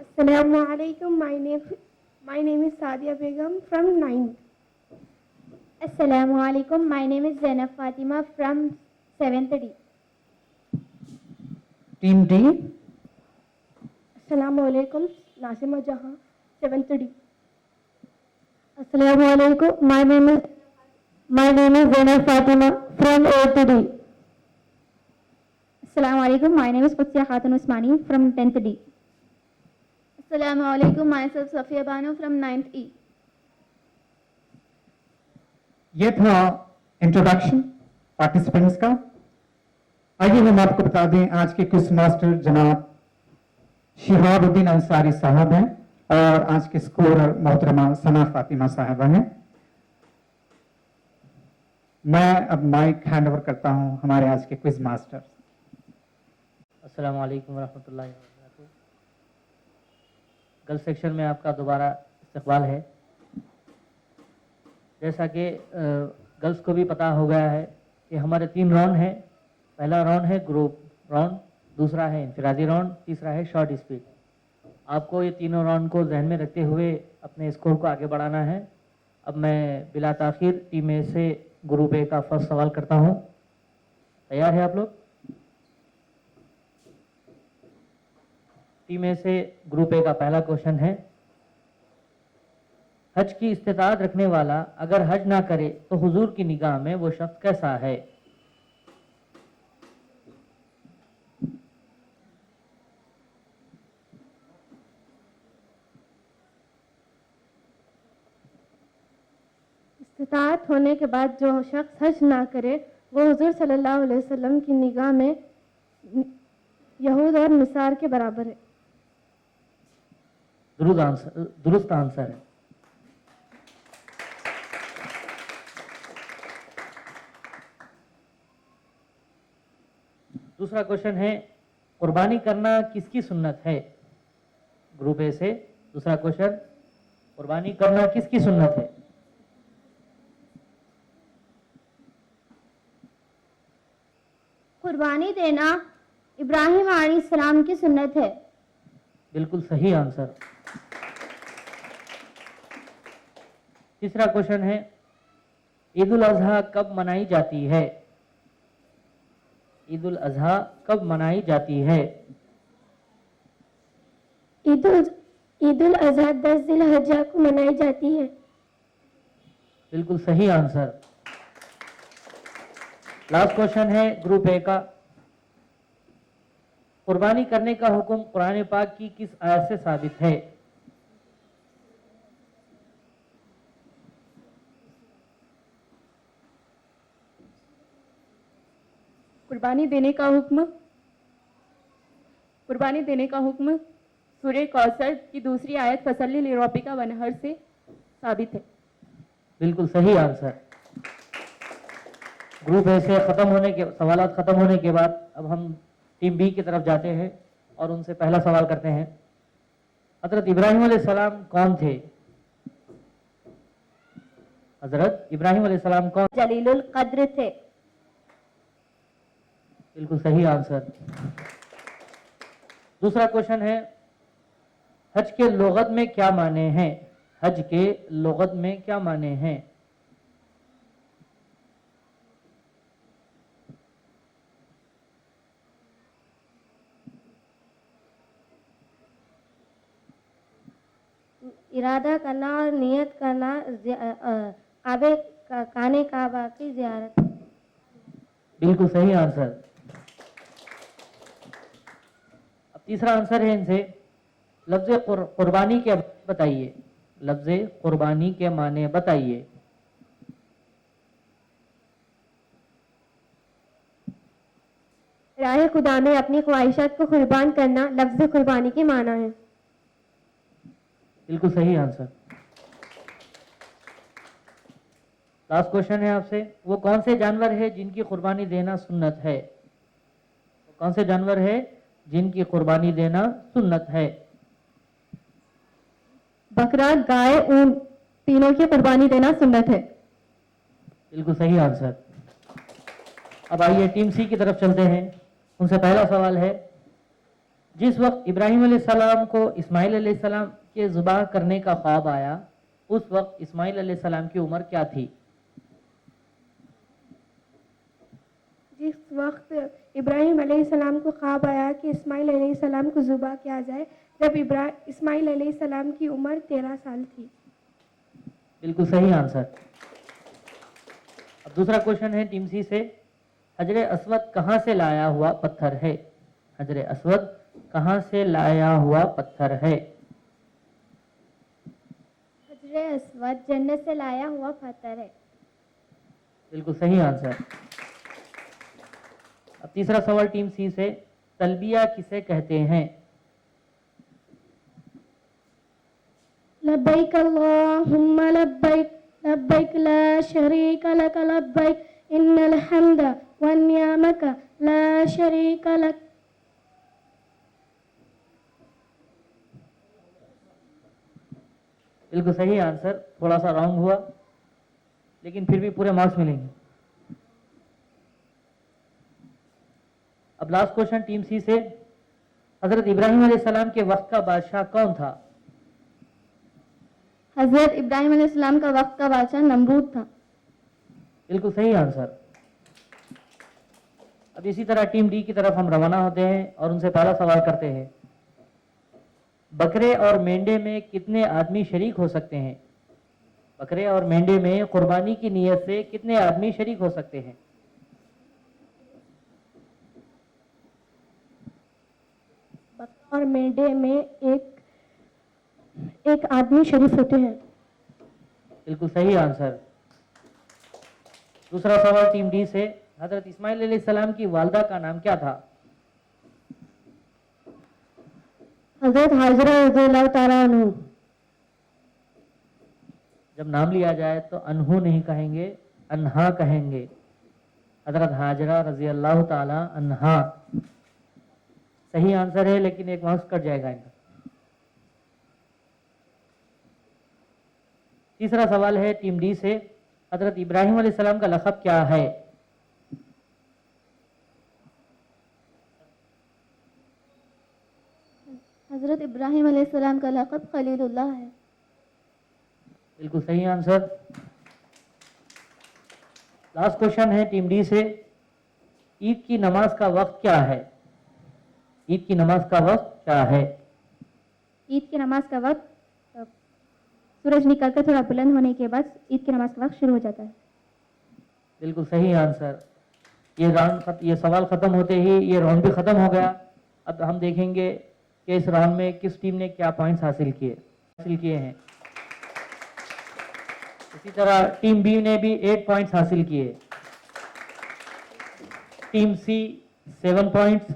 Assalamualaikum. My name is Sadia Begum from 9th. Assalamualaikum. My name is Zainab Fatima from 7th D. Team D. Assalamualaikum. Nasima Jahan, 7th D. Assalamualaikum. My name is Zainab Fatima from 8th D. Assalamualaikum. My name is Qudsiya Khatun Usmani from 10th D. Assalamualaikum. Myself Safiya Banu from 9th E. ये था introduction participants का। आइए हम आपको बता दें आज के क्विज मास्टर जनाब शिहाबुद्दीन अंसारी साहब हैं और आज के स्कोरर मोहतरमा सना फातिमा साहबा हैं। मैं अब माइक हैंड ओवर करता हूं हमारे आज के क्विज मास्टर। अस्सलाम वालेकुम रहमतुल्लाहि व बरकातुहू। गर्ल्स सेक्शन में आपका दोबारा इस्तकबाल है। जैसा कि गर्ल्स को भी पता हो गया है कि हमारे 3 राउंड हैं। पहला राउंड है ग्रुप राउंड, दूसरा है इंफरादी राउंड, तीसरा है शॉर्ट स्पीड। आपको ये तीनों राउंड को जहन में रखते हुए अपने स्कोर को आगे बढ़ाना है। अब मैं बिला ताखिर टीम ए से ग्रुप ए का फर्स्ट सवाल करता हूँ। तैयार है आप लोग? टीम ए से ग्रुप ए का पहला क्वेश्चन है, हज की इस्तिताअत रखने वाला अगर हज ना करे तो हुजूर की निगाह में वो शख्स कैसा है? इस्तिताअत होने के बाद जो शख्स हज ना करे वो हुजूर सल्लल्लाहु अलैहि वसल्लम की निगाह में यहूद और निसार के बराबर है। दुरुस्त आंसर है। दूसरा क्वेश्चन है, कुर्बानी करना किसकी सुन्नत है? ग्रुप ए से दूसरा क्वेश्चन, कुर्बानी करना किसकी सुन्नत है? कुर्बानी देना इब्राहिम अलैहिस्सलाम की सुन्नत है। बिल्कुल सही आंसर। तीसरा क्वेश्चन है, ईद उल अजहा कब मनाई जाती है? ईद उल अजहा कब मनाई जाती है? ईद उल अजहा 10 ज़िलहज्जा को मनाई जाती है। बिल्कुल सही आंसर। लास्ट क्वेश्चन है ग्रुप ए का, कुर्बानी करने का हुक्म कुरान पाक की किस आयत से साबित है? कुर्बानी देने का हुक्म सूरह कौसर की दूसरी आयत फसल्ली लिरब्बिका वनहर से साबित है। बिल्कुल सही आंसर। ग्रुप ए से सवालात खत्म होने के बाद अब हम टीम बी की तरफ जाते हैं और उनसे पहला सवाल करते हैं, हजरत इब्राहिम अलैहिस्सलाम कौन थे? हजरत इब्राहिम अलैहिस्सलाम कौन? जलीलुल कद्र थे। बिल्कुल सही आंसर। दूसरा क्वेश्चन है, हज के लुगत में क्या माने हैं? हज के लुगत में क्या माने हैं? इरादा करना और नियत करना काने काबा की ज़ियारत। बिल्कुल सही आंसर। अब तीसरा आंसर है इनसे, लफ्ज़ कुर्बानी के बताइए। लफ्ज़ कुर्बानी के माने बताइए। राह खुदा में अपनी ख्वाहिशात को कुर्बान करना लफ्ज़ कुर्बानी के माना है। बिल्कुल सही आंसर। लास्ट क्वेश्चन है आपसे, वो कौन से जानवर है जिनकी कुर्बानी देना सुन्नत है? कौन से जानवर है जिनकी कुर्बानी देना सुन्नत है? बकरा, गाय, ऊंट, तीनों की कुर्बानी देना सुन्नत है। बिल्कुल सही आंसर। अब आइए टीम सी की तरफ चलते हैं। उनसे पहला सवाल है, जिस वक्त इब्राहिम अलैहिस्सलाम को इस्माइल अलैहिस्सलाम के ज़ुबाह करने का ख्वाब आया, उस वक्त इस्माइल अलैहिस्सलाम की उम्र क्या थी? जिस वक्त इब्राहिम अलैहिस्सलाम को ख्वाब आया कि इस्माइल अलैहिस्सलाम को ज़ुबा किया जाए, जब इस्माइल अलैहिस्सलाम की उम्र 13 साल थी। बिल्कुल सही आंसर। अब दूसरा क्वेश्चन है टीम सी से, हजरे अस्वद कहाँ से लाया हुआ पत्थर है? हजरे अस्वद कहाँ से लाया हुआ पत्थर है? हजरे अस्वद जन्नत से लाया हुआ पत्थर है। बिल्कुल सही आंसर। अब तीसरा सवाल टीम सी से, तलबिया किसे कहते हैं? लब्बैक अल्लाहुम्मा लब्बैक लब्बैक ला शरीक लक लब्बैक इन्नल हम्दा वन निअमत ला शरीक लक। बिल्कुल सही आंसर। थोड़ा सा रॉन्ग हुआ, लेकिन फिर भी पूरे मार्क्स मिलेंगे। अब लास्ट क्वेश्चन टीम सी से, हजरत इब्राहिम अलैहिस्सलाम के वक्त का बादशाह कौन था? हजरत इब्राहिम अलैहिस्सलाम का वक्त का बादशाह नमरूद था। बिल्कुल सही आंसर। अब इसी तरह टीम डी की तरफ हम रवाना होते हैं और उनसे पहला सवाल करते हैं, बकरे और मेंढे में कितने आदमी शरीक हो सकते हैं? बकरे और मेंढे में कुर्बानी की नीयत से कितने आदमी शरीक हो सकते हैं? और मेंढे में एक आदमी शरीफ होते हैं। बिल्कुल सही आंसर। दूसरा सवाल टीम डी से, हजरत इस्माइल अलैहिस्सलाम की वालिदा का नाम क्या था? हजरत हाजरा रज़ियल्लाहु ताला अन्हु। जब नाम लिया जाए तो अनहु नहीं कहेंगे, अन्हा कहेंगे। हजरत हाजरा रजी अल्लाह ताला अन्हा सही आंसर है, लेकिन एक मार्क्स कट जाएगा इनका। तीसरा सवाल है टीम डी से, हजरत इब्राहिम अलैहिस्सलाम का लक़ब क्या है? हजरत इब्राहिम अलैहिस्सलाम का लक़ब खलीलुल्लाह है। बिल्कुल सही आंसर। लास्ट क्वेश्चन है टीम डी से, ईद की नमाज का वक्त क्या है? ईद की नमाज का वक्त क्या है? ईद की नमाज का वक्त सूरज निकलकर थोड़ा बुलंद होने के बाद ईद की नमाज का वक्त शुरू हो जाता है। बिल्कुल सही आंसर। ये सवाल खत्म होते ही ये राउंड भी खत्म हो गया। अब हम देखेंगे कि इस राउंड में किस टीम ने क्या पॉइंट्स हासिल किए हैं। इसी तरह टीम बी ने भी 8 पॉइंट्स हासिल किए, टीम सी 7 पॉइंट्स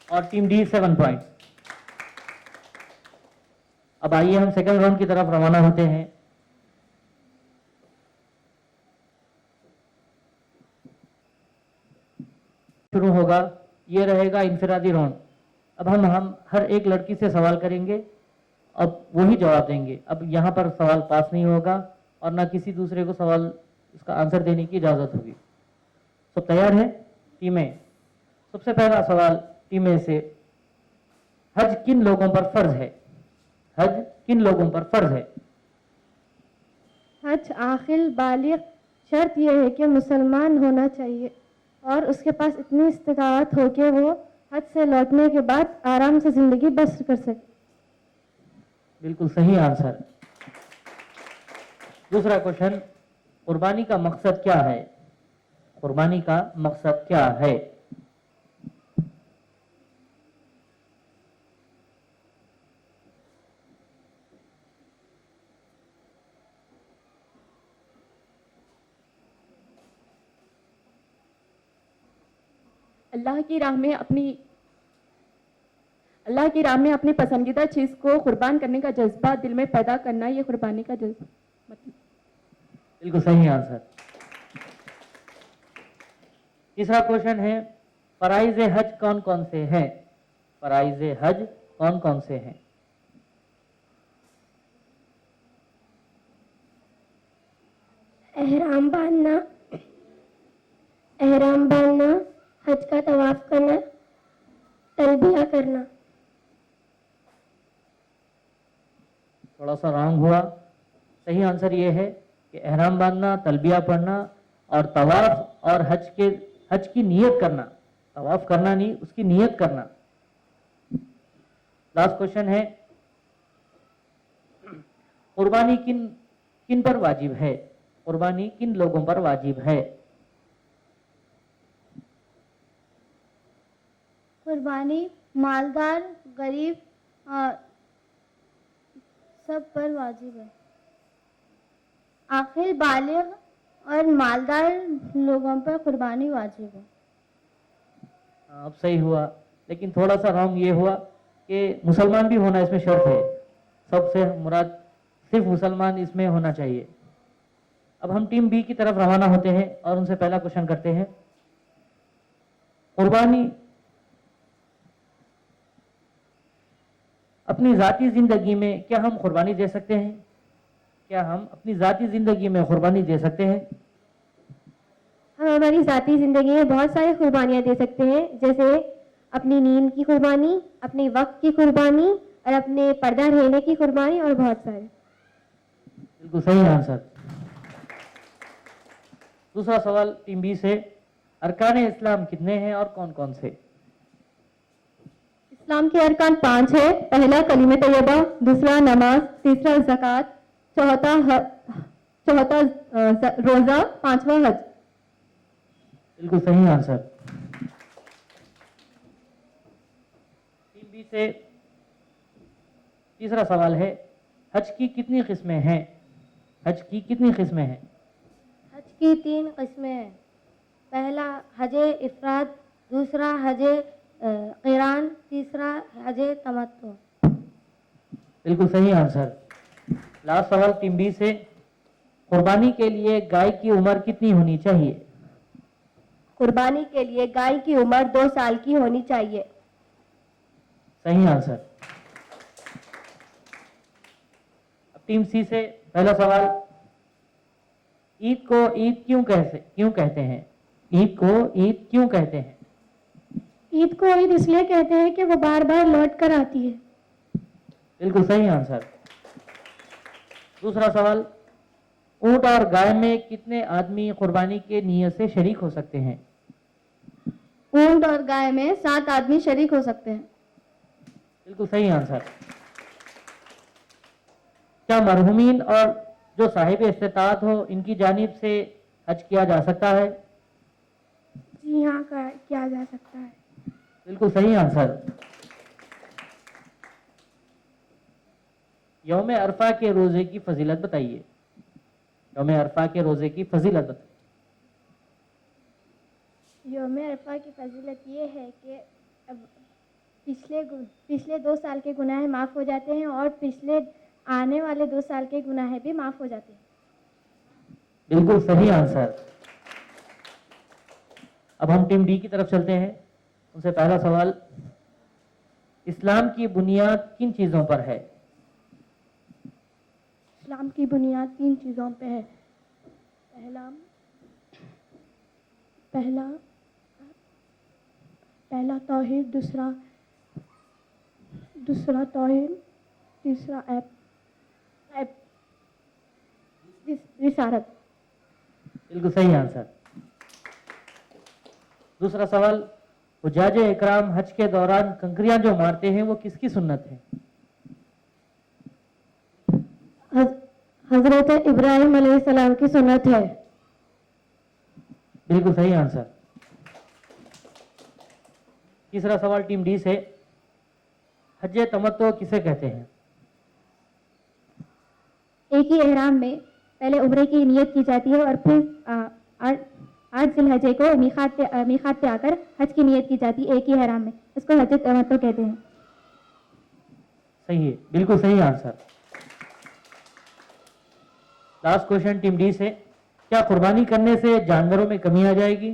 और टीम डी 7 पॉइंट्स। अब आइए हम सेकंड राउंड की तरफ रवाना होते हैं। शुरू होगा, ये रहेगा इनफिरादी राउंड। अब हम हर एक लड़की से सवाल करेंगे, अब वही जवाब देंगे। अब यहाँ पर सवाल पास नहीं होगा और ना किसी दूसरे को सवाल इसका आंसर देने की इजाज़त होगी। सब तैयार है टीमें? सबसे पहला सवाल टीमें से, हज किन लोगों पर फर्ज है? हज किन लोगों पर फर्ज है? हज आखिल बालिग, शर्त यह है कि मुसलमान होना चाहिए और उसके पास इतनी इस्तिताअत हो कि वो हज से लौटने के बाद आराम से ज़िंदगी बसर कर सके। बिल्कुल सही आंसर। दूसरा क्वेश्चन, कुर्बानी का मकसद क्या है? कुर्बानी का मकसद क्या है? अल्लाह की राह में अपनी पसंदीदा चीज़ को कुर्बान करने का जज्बा दिल में पैदा करना, ये कुर्बानी का जज्बा। बिल्कुल सही आंसर। तीसरा क्वेश्चन है, फराइज हज कौन कौन से हैं? फराइज हज कौन कौन से हैं? एहराम बांधना, हज का तवाफ करना, तलबिया करना। थोड़ा सा रॉन्ग हुआ। सही आंसर ये है कि एहराम बांधना, तलबिया पढ़ना और तवाफ और हज की नियत करना। तवाफ करना नहीं, उसकी नियत करना। लास्ट क्वेश्चन है, कुर्बानी किन किन पर वाजिब है? कुर्बानी किन लोगों पर वाजिब है? कुर्बानी मालदार, गरीब, सब पर वाजिब है। आखिर बालिग और मालदार लोगों पर कुर्बानी वाजिब है। अब सही हुआ, लेकिन थोड़ा सा रॉन्ग ये हुआ कि मुसलमान भी होना इसमें शर्त है। सबसे मुराद सिर्फ मुसलमान इसमें होना चाहिए। अब हम टीम बी की तरफ रवाना होते हैं और उनसे पहला क्वेश्चन करते हैं। कुर्बानी अपनी जाती जिंदगी में क्या हम कुर्बानी दे सकते हैं? क्या हम अपनी जाती जिंदगी में कुर्बानी दे सकते हैं? हम हमारी ज़ाती ज़िंदगी में बहुत सारी कुर्बानियाँ दे सकते हैं, जैसे अपनी नींद की कुर्बानी, अपने वक्त की कुर्बानी और अपने पर्दा रहने की कुर्बानी और बहुत सारे। बिल्कुल सही आंसर। दूसरा सवाल टीम बी से, अरकान इस्लाम कितने हैं और कौन कौन से? इस्लाम के अरकान 5 है। पहला कलीमे तैयबा, दूसरा नमाज, तीसरा ज़कात, चौथा रोज़ा, पांचवा हज। बिल्कुल सही आंसर। टीम बी से तीसरा सवाल है, हज की कितनी किस्में हैं? हज की कितनी किस्में हैं? हज की 3 किस्में हैं। पहला हजे इफराद, दूसरा हजे क़िरान, तीसरा हजे तमत्तु। बिल्कुल सही आंसर। लास्ट सवाल टीम बी से, कुर्बानी के लिए गाय की उम्र कितनी होनी चाहिए? कुर्बानी के लिए गाय की उम्र 2 साल की होनी चाहिए। सही आंसर। अब टीम सी से पहला सवाल, ईद को ईद क्यों कहते हैं? ईद को ईद क्यों कहते हैं? ईद को ईद इसलिए कहते हैं कि वो बार बार लौट कर आती है। बिल्कुल सही आंसर। दूसरा सवाल, ऊंट और गाय में कितने आदमी कुर्बानी के नियत से शरीक हो सकते हैं? ऊंट और गाय में 7 आदमी शरीक हो सकते हैं। बिल्कुल सही आंसर। क्या मरहुमीन और जो साहिब इस्तिताअत हो, इनकी जानिब से हज किया जा सकता है? जी हाँ, किया जा सकता है। बिल्कुल सही आंसर। यौम अरफा के रोजे की फजीलत बताइए। यौम अरफा के रोजे की फजीलत बताइए। यौम अरफा की फजीलत ये है कि अब पिछले 2 साल के गुनाह माफ़ हो जाते हैं और पिछले आने वाले 2 साल के गुनाह भी माफ़ हो जाते हैं। बिल्कुल सही आंसर। अब हम टीम डी की तरफ चलते हैं। उनसे पहला सवाल, इस्लाम की बुनियाद किन चीज़ों पर है? इस्लाम की बुनियाद 3 चीज़ों पे है। पहला तौहीद, दूसरा तौहीद, तीसरा रिसालत। बिल्कुल सही आंसर। दूसरा सवाल, हुज्जाज इकराम हज के दौरान कंकरियां जो मारते हैं वो किसकी सुन्नत है? हजरत इब्राहिम अलैहिस्सलाम की सुन्नत है। बिल्कुल सही आंसर। तीसरा सवाल टीम डी से, हज तमत्तो किसे कहते हैं? एक ही एहराम में पहले उम्रे की नियत की जाती है और फिर 8 जिलहजे को मीकात पे आकर हज की नियत की जाती है। एक ही एहराम में, इसको हज तमत्तो कहते हैं। सही है, बिल्कुल सही answer. Last question team D से, क्या कुर्बानी करने से जानवरों में कमी आ जाएगी?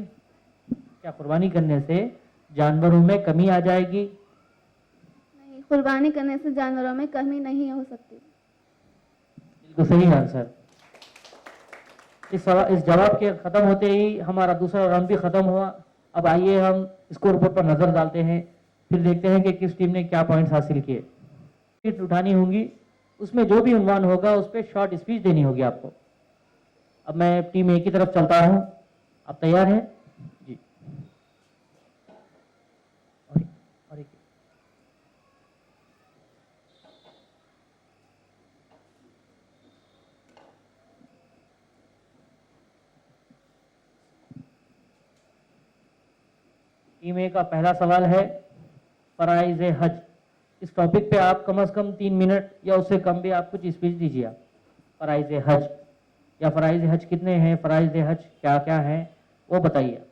क्या कुर्बानी करने से जानवरों में कमी आ जाएगी? नहीं, कुर्बानी करने से जानवरों में कमी नहीं हो सकती। बिल्कुल सही आंसर। इस जवाब के खत्म होते ही हमारा दूसरा राउंड भी खत्म हुआ। अब आइए हम स्कोर बोर्ड पर नजर डालते हैं, फिर देखते हैं कि किस टीम ने क्या पॉइंट्स हासिल किए। स्पीच उठानी होंगी, उसमें जो भी उन्वान होगा उस पर शॉर्ट स्पीच देनी होगी आपको। अब मैं टीम ए की तरफ चलता हूं, आप तैयार हैं जी? और एक टीम ए का पहला सवाल है फराइज हज। इस टॉपिक पे आप कम से कम 3 मिनट या उससे कम भी आप कुछ स्पीच दीजिए। आप फराइज हज या फराइज हज कितने हैं, फराइज हज क्या क्या है, वो बताइए।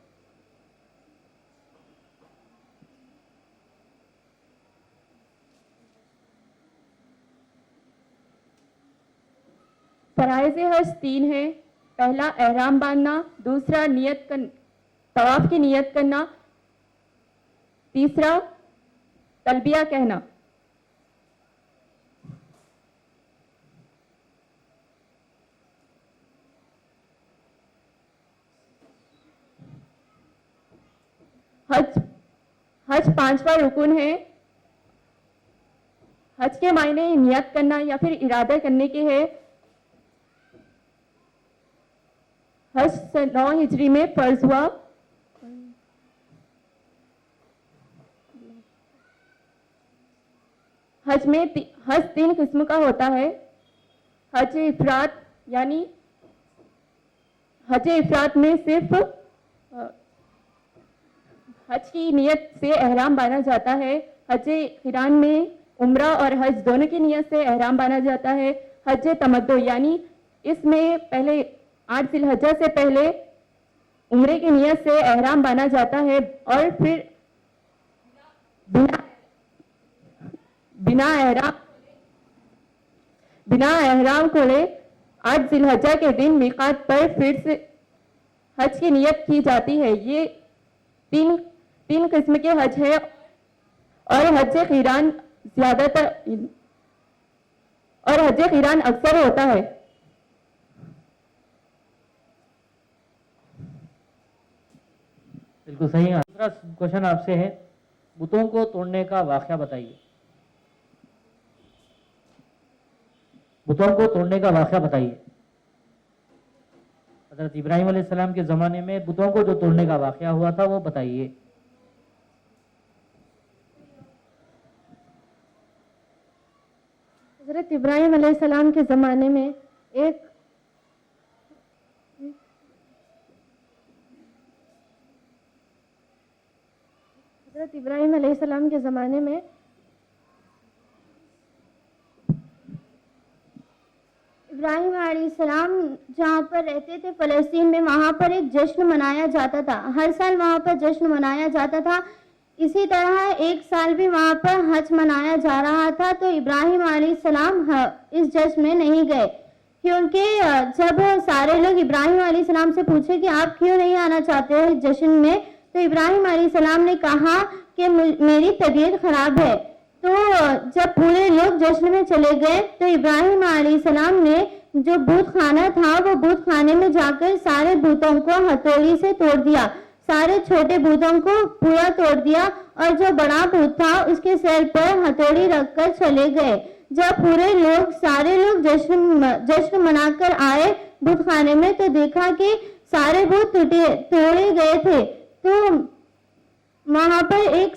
फराइज़ हज 3 है। पहला एहराम बांधना, दूसरा तवाफ की नियत करना, तीसरा तलबिया कहना। हज 5वां रुकन है। हज के मायने नियत करना या फिर इरादा करने के है। हज 9 हिजरी में फर्ज हुआ। हज 3 किस्म का होता है। हज इफरात, यानी हज इफरात में सिर्फ हज की नियत से एहराम बांधा जाता है। हज क़िरान में उम्रा और हज दोनों की नियत से एहराम बांधा जाता है। हज तमत्तु, यानी इसमें पहले 8 ज़िलहज्जा से पहले उम्रे की नियत से एहराम बांधा जाता है और फिर बिना एहराम खोले 8 ज़िलहज्जा के दिन मीक़ात पर फिर से हज की नियत की जाती है। ये तीन किस्म के हज है और हज क़िरान अक्सर होता है। बिल्कुल सही। दूसरा क्वेश्चन आपसे है, बुतों को तोड़ने का वाक़या बताइए। बुतों को तोड़ने का वाक़या बताइए। हज़रत इब्राहिम अलैहिस्सलाम के ज़माने में बुतों को जो तोड़ने का वाक़या हुआ था वो बताइए। हज़रत इब्राहिम अलैहिस्सलाम के ज़माने में इब्राहिम अलैहिस्सलाम जहाँ पर रहते थे फ़लस्तीन में, वहाँ पर एक जश्न मनाया जाता था। हर साल वहाँ पर जश्न मनाया जाता था। इसी तरह एक साल भी वहाँ पर हज मनाया जा रहा था, तो इब्राहिम अलैहिस्सलाम इस जश्न में नहीं गए, क्योंकि जब सारे लोग इब्राहिम अलैहिस्सलाम से पूछे कि आप क्यों नहीं आना चाहते हैं जश्न में, तो इब्राहिम अलैहिस्सलाम ने कहा कि मेरी तबीयत खराब है। तो जब पूरे लोग जश्न में चले गए तो इब्राहिम अलैहिस्सलाम ने जो बूत खाना था वो बूत खाने में जाकर सारे बूतों को हथौड़ी से तोड़ दिया, सारे छोटे बूतों को पूरा तोड़ दिया और जो बड़ा बूत था उसके सिर पर हथौड़ी रखकर चले गए। जब सारे लोग जश्न मनाकर आए बूत खाने में, तो देखा कि सारे बूत तोड़े गए थे। तो वहां पर एक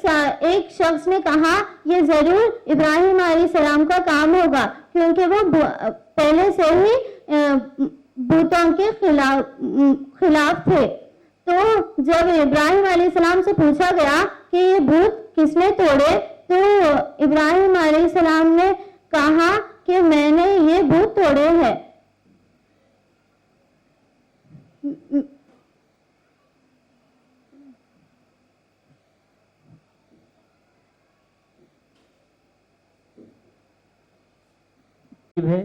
शख्स ने कहा ये जरूर इब्राहिम अलैहिस्सलाम का काम होगा, क्योंकि वो पहले से ही बूतों के खिलाफ थे। तो जब इब्राहिम अलैहिस्सलाम से पूछा गया कि ये भूत किसने तोड़े, तो इब्राहिम अलैहिस्सलाम ने कहा कि मैंने ये भूत तोड़े हैं। है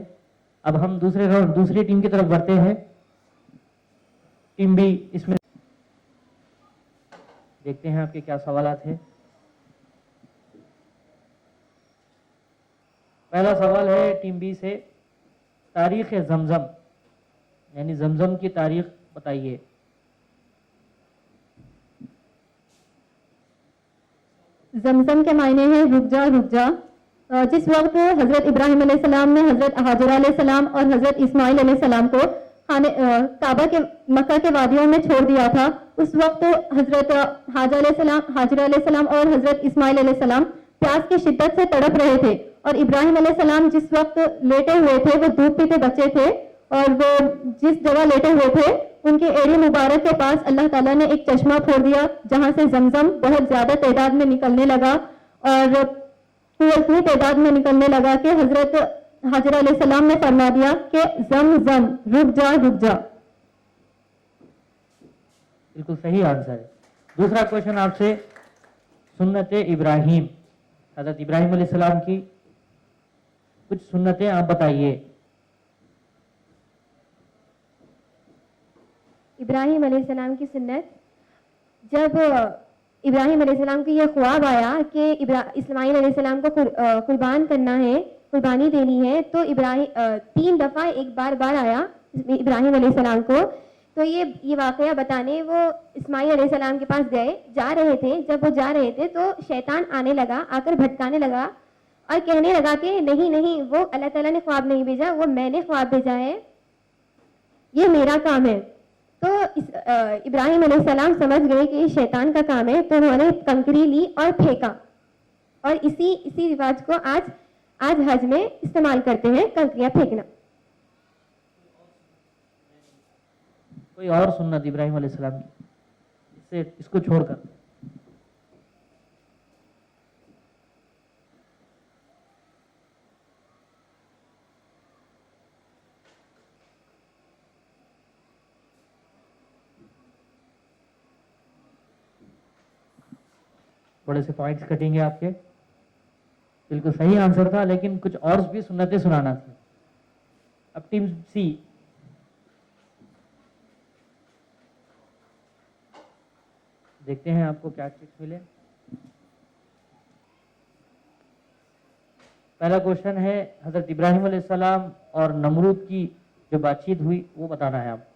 अब हम दूसरी टीम की तरफ बढ़ते हैं। टीम बी, इसमें देखते हैं आपके क्या सवालात हैं। पहला सवाल है टीम बी से, तारीख जमजम यानी जमजम की तारीख बताइए। जमजम के मायने हैं रुक जा रुक जा। जिस वक्त हजरत इब्राहिम अलैहिस्सलाम ने हजरत हाजरा अलैहिस्सलाम और हजरत इस्माइल अलैहिस्सलाम को काबा के मक्का के वादियों में छोड़ दिया था, उस वक्त हजरत हाजरा अलैहिस्सलाम और हजरत इस्माइल अलैहिस्सलाम प्यास की शिद्दत से तड़प रहे थे और इब्राहिम अलैहिस्सलाम जिस वक्त लेटे हुए थे वो दूध पीते बच्चे थे और वो जिस जगह लेटे हुए थे उनके एड़ी मुबारक के पास अल्लाह ताला ने एक चश्मा फोड़ दिया जहां से जमजम बहुत ज्यादा तादाद में निकलने लगा और वो इतनी तादाद में निकलने लगा कि हजरत हाजरा अलैहिस्सलाम ने फरमा दिया कि जमजम रुक जा रुक जा। बिल्कुल सही आंसर है। दूसरा क्वेश्चन आपसे, सुन्नत इब्राहिम, हजरत इब्राहिम अलैहिस्सलाम की कुछ सुन्नतें आप बताइए। इब्राहिम अलैहिस्सलाम की सुन्नत, जब इब्राहिम अलैहिस्सलाम को यह ख्वाब आया कि इस्माइल अलैहिस्सलाम को कुर्बान करना है, कुर्बानी देनी है, तो इब्राहिम 3 दफ़ा एक बार आया इब्राहिम अलैहिस्सलाम को। तो ये वाक़या बताने वो इस्माइल अलैहिस्सलाम के पास जा रहे थे। जब वो जा रहे थे तो शैतान आने लगा, आकर भटकाने लगा और कहने लगा कि नहीं नहीं, वो अल्लाह ताला ने ख्वाब नहीं भेजा, वो मैंने ख्वाब भेजा है, ये मेरा काम है। तो इब्राहिम अलैहिस्सलाम समझ गए कि ये शैतान का काम है, तो उन्होंने कंकरी ली और फेंका और इसी रिवाज को आज हज में इस्तेमाल करते हैं, कंकरियां फेंकना। कोई और सुन्नत इब्राहिम अलैहिस्सलाम की, इसको छोड़कर? थोड़े से पॉइंट्स कटेंगे आपके। बिल्कुल सही आंसर था, लेकिन कुछ और भी सुन्नतें सुनाना थी। अब टीम सी, देखते हैं आपको क्या ट्रिक्स मिले। पहला क्वेश्चन है, हजरत इब्राहिम अलैहिस्सलाम और नमरूद की जो बातचीत हुई वो बताना है आप।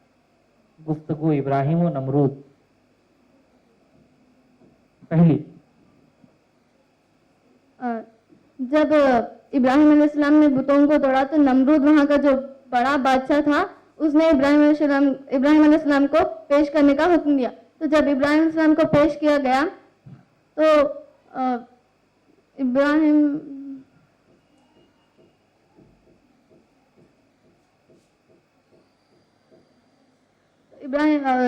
गुफ्तगू इब्राहिम और नमरूद। पहली, जब इब्राहिम अलैहिस्सलाम ने बुतों को तोड़ा तो नमरूद वहाँ का जो बड़ा बादशाह था उसने इब्राहिम अलैहिस्सलाम को पेश करने का हुक्म दिया। तो जब इब्राहिम अलैहिस्सलाम को पेश किया गया तो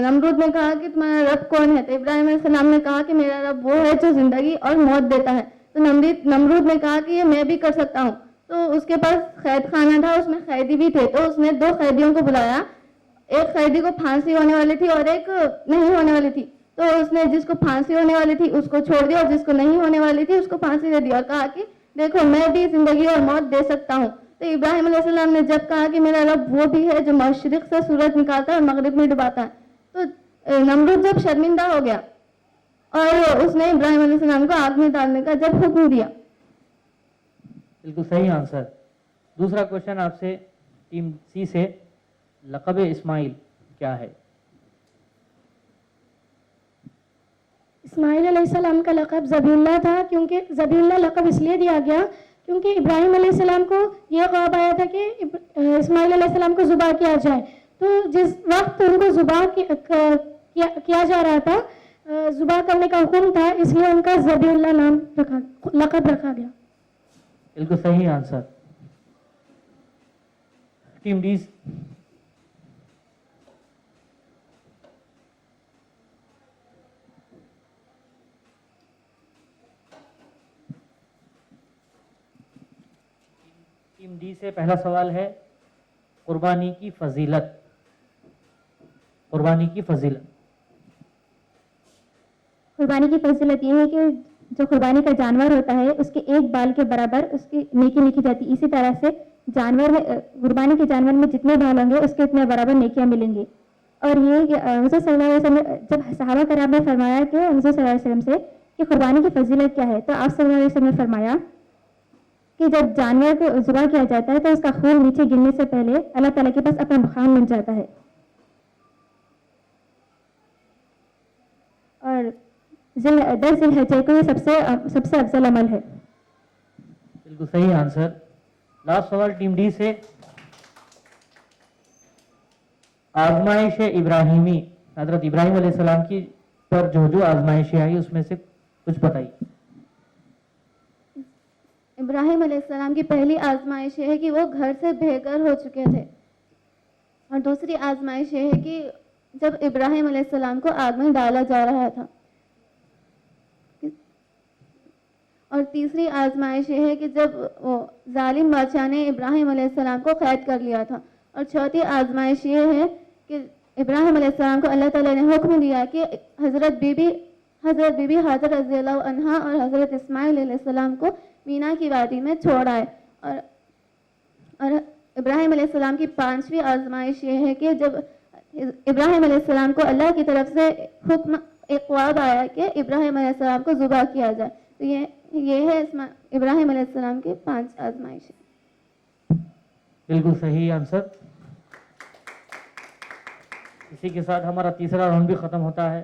नमरूद ने कहा कि तुम्हारा रब कौन है? तो इब्राहिम अलैहिस्सलाम ने कहा कि मेरा रब वो है जो जिंदगी और मौत देता है। तो नमरूद ने कहा कि ये मैं भी कर सकता हूँ। तो उसके पास कैद खाना था, उसमें कैदी भी थे। तो उसने 2 कैदियों को बुलाया, एक कैदी को फांसी होने वाली थी और एक नहीं होने वाली थी। तो उसने जिसको फांसी होने वाली थी उसको छोड़ दिया और जिसको नहीं होने वाली थी उसको फांसी दे दिया और कहा कि देखो मैं भी जिंदगी और मौत दे सकता हूँ। तो इब्राहिम अलैहिस्सलाम ने जब कहा कि मेरा रब वो भी है जो मशरिक से सूरज निकालता है और मगरिब में डुबाता है, तो नमरूद जब शर्मिंदा हो गया और उसने इब्राहिम अलैहिस्सलाम को आग में डालने का जब हुक्म दिया। बिल्कुल सही आंसर। दूसरा क्वेश्चन आपसे टीम सी से, लक़ब इस्माइल क्या है? इस्माइल अलैहिस्सलाम का लक़ब ज़बीउल्लाह था, क्योंकि ज़बीउल्लाह लक़ब इसलिए दिया गया क्योंकि इब्राहिम अलैहिस्सलाम को यह ख्वाब आया था कि इस्माइल अलैहिस्सलाम को ज़ुबा किया जाए। तो जिस वक्त उनको ज़ुबा किया जा रहा था, ज़ुबा करने का हुक्म था, इसलिए उनका ज़बीउल्लाह लक़ब रखा गया। बिल्कुल सही आंसर। टीम डी, से पहला सवाल है, कुर्बानी की फजीलत। कुर्बानी की फजीलत, कुर्बानी की फजीलत ये है कि जो कुर्बानी का जानवर होता है उसके एक बाल के बराबर उसकी नेकी लिखी जाती है। इसी तरह से जानवर में कुर्बानी के जानवर में जितने बाल होंगे उसके उतने बराबर नेकियां मिलेंगी। और ये कि हुज़ूर सल्लल्लाहु अलैहि वसल्लम जब सहाबा कराम ने फरमाया कि हुज़ूर सल्लल्लाहु अलैहि वसल्लम से कि कुर्बानी की फजीलत क्या है, तो आप सल्लल्लाहु अलैहि वसल्लम ने फरमाया कि जब जानवर को ज़ुबा किया जाता है तो उसका खून नीचे गिरने से पहले अल्लाह ताला के पास अपना मकाम मिल जाता है। और 10 ज़िलहज्जा को ये सबसे अफजल अमल है। बिल्कुल सही आंसर। लास्ट सवाल टीम डी से, आजमाइश इब्राहिमी, हजरत इब्राहिम अलैहिस्सलाम की पर जो आजमाइशें आई उसमें से कुछ बताइए। इब्राहिम अलैहिस्सलाम की पहली आजमाइश ये है कि वो घर से बेघर हो चुके थे, और दूसरी आजमाइश ये है कि जब इब्राहिम अलैहिस्सलाम को आग में डाला जा रहा था, और तीसरी आजमाइश ये है कि जब वो जालिम बादशाह ने इब्राहिम अलैहिस्सलाम को कैद कर लिया था, और चौथी आजमाइश ये है कि इब्राहिम अलैहिस्सलाम को अल्लाह ताला ने हुक्म दिया कि हज़रत बीबी हाजर रज़ी अल्लाह अन्हा और हज़रत इस्माइल अलैहिस्सलाम को मीना की वादी में छोड़ आए। और इब्राहिम अलैहिस्सलाम की पांचवी आजमाइश ये है कि जब इब्राहिम अलैहिस्सलाम को अल्लाह की तरफ से हुक्म एक ख्वाब आया कि इब्राहिम अलैहिस्सलाम को ज़ुबा किया जाए। तो ये है इब्राहिम अलैहिस्सलाम की 5 आजमाइशें। बिल्कुल सही आंसर। इसी के साथ हमारा तीसरा राउंड भी खत्म होता है।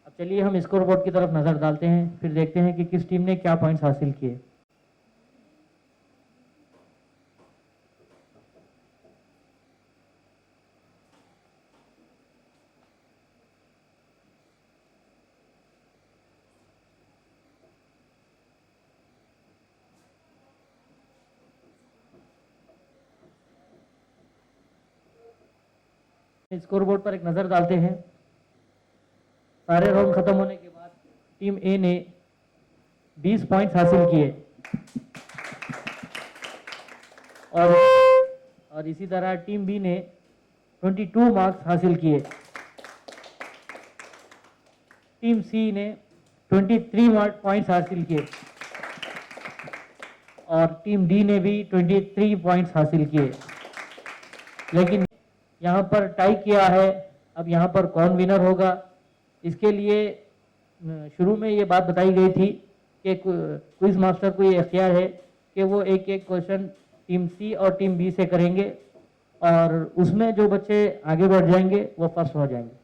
अब चलिए हम स्कोर बोर्ड की तरफ नजर डालते हैं, फिर देखते हैं कि किस टीम ने क्या पॉइंट्स हासिल किए। स्कोर बोर्ड पर एक नजर डालते हैं। सारे राउंड खत्म होने के बाद टीम ए ने 20 पॉइंट्स हासिल किए, और इसी तरह टीम बी ने 22 मार्क्स हासिल किए। टीम सी ने 23 पॉइंट्स हासिल किए, और टीम डी ने भी 23 पॉइंट्स हासिल किए। लेकिन यहाँ पर टाई किया है। अब यहाँ पर कौन विनर होगा, इसके लिए शुरू में ये बात बताई गई थी कि क्विज मास्टर को ये इख्तियार है कि वो एक एक क्वेश्चन टीम सी और टीम बी से करेंगे, और उसमें जो बच्चे आगे बढ़ जाएंगे वो फर्स्ट हो जाएंगे।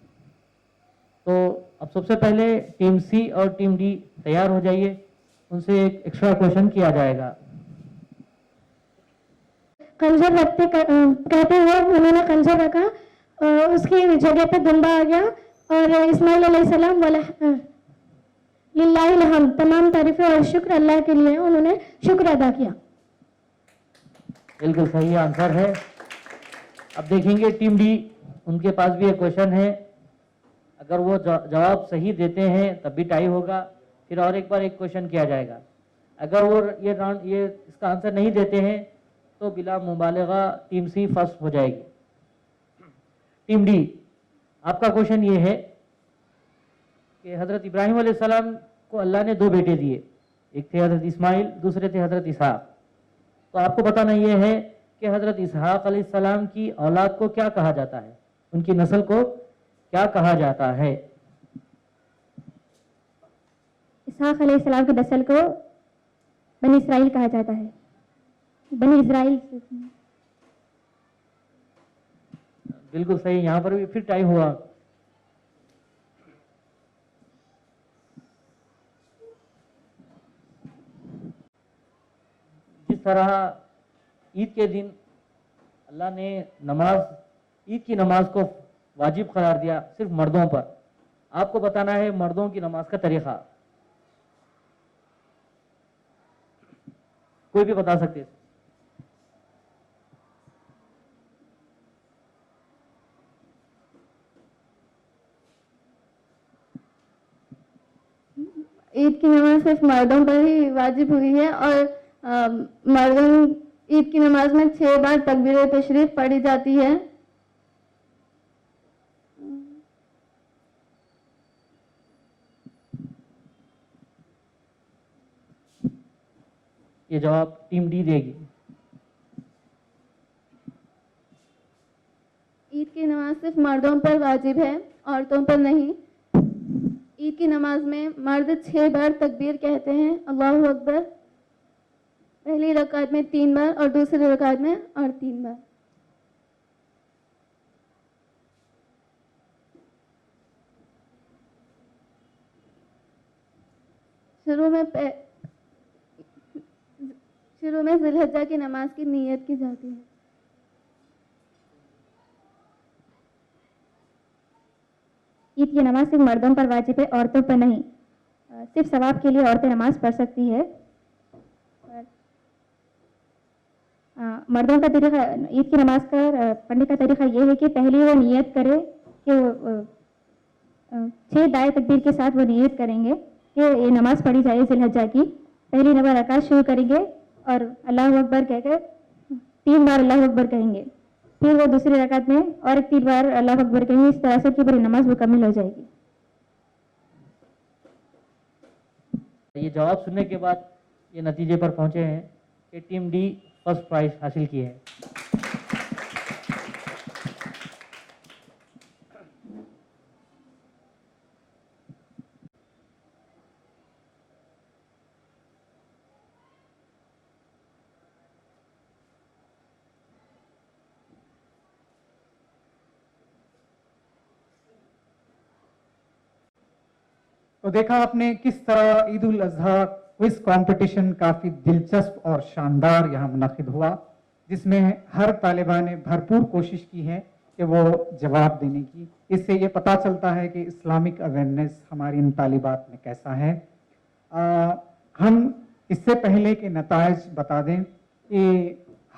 तो अब सबसे पहले टीम सी और टीम डी तैयार हो जाइए, उनसे एक एक्स्ट्रा क्वेश्चन किया जाएगा। खंजर रखते कहते हुए उन्होंने खंजर रखा, उसकी जगह पे दुम्बा आ गया, और इस्माइल अलैहिस्सलाम बोला लिल्लाहिल हम्द, तमाम तारीफें और शुक्र अल्लाह के लिए, उन्होंने शुक्र अदा किया। बिल्कुल सही आंसर है। अब देखेंगे टीम डी, उनके पास भी एक क्वेश्चन है। अगर वो जवाब सही देते हैं तब भी टाई होगा, फिर और एक बार एक क्वेश्चन किया जाएगा। अगर वो ये इसका आंसर नहीं देते हैं तो बिला मुबालगा टीम सी फर्स्ट हो जाएगी। टीम डी, आपका क्वेश्चन ये है कि हजरत इब्राहिम अलैहिस्सलाम को अल्लाह ने 2 बेटे दिए, एक थे हजरत इस्माइल, दूसरे थे हजरत इसहाक। तो आपको बताना ये है कि हजरत इसहाक अलैहिस्सलाम की औलाद को क्या कहा जाता है, उनकी नस्ल को क्या कहा जाता है। इसहाक अलैहिस्सलाम की नस्ल को बनी इसराइल कहा जाता है। बनी इसराइल। बिल्कुल सही। यहाँ पर भी फिर टाई हुआ। जिस तरह ईद के दिन अल्लाह ने ईद की नमाज को वाजिब करार दिया सिर्फ मर्दों पर, आपको बताना है मर्दों की नमाज का तरीका। कोई भी बता सकते हैं। ईद की नमाज सिर्फ मर्दों पर ही वाजिब हुई है, और मर्दों ईद की नमाज में 6 बार तकबीर तशरीफ पढ़ी जाती है। ये जवाब टीम डी देगी। की नमाज सिर्फ मर्दों पर वाजिब है, औरतों पर नहीं। ईद की नमाज में मर्द 6 बार तकबीर कहते हैं, अल्लाहु अकबर, पहली रकात में 3 बार और दूसरी रकात में और 3 बार। शुरू में जिलहज्जा की नमाज की नीयत की जाती है। ईद की नमाज सिर्फ मर्दों पर वाजिब है, औरतों पर नहीं। सिर्फ सवाब के लिए औरतें नमाज पढ़ सकती है। मर्दों का तरीका, ईद की नमाज का पढ़ने का तरीका ये है कि पहले वो नियत करे कि 6 दाएं तकबीर के साथ वो नियत करेंगे कि ये नमाज पढ़ी जाए जिलहज्जा की। पहली नंबर रकात शुरू करेंगे और अल्लाह अकबर कहकर 3 बार अल्लाह अकबर कहेंगे। फिर वो दूसरी रकात में और 3 बार अल्लाह अकबर कहेंगे। इस तरह से कि पूरी नमाज मुकम्मल हो जाएगी। ये जवाब सुनने के बाद ये नतीजे पर पहुंचे हैं कि टीम डी फर्स्ट प्राइज हासिल की है। तो देखा आपने किस तरह ईद उल अजहा क्विज कंपटीशन काफी दिलचस्प और शानदार यहाँ मुनक़िद हुआ, जिसमें हर तालिबा ने भरपूर कोशिश की है कि वो जवाब देने की। इससे ये पता चलता है कि इस्लामिक अवेयरनेस हमारी इन तालिबात में कैसा है। हम इससे पहले के नताइज बता दें कि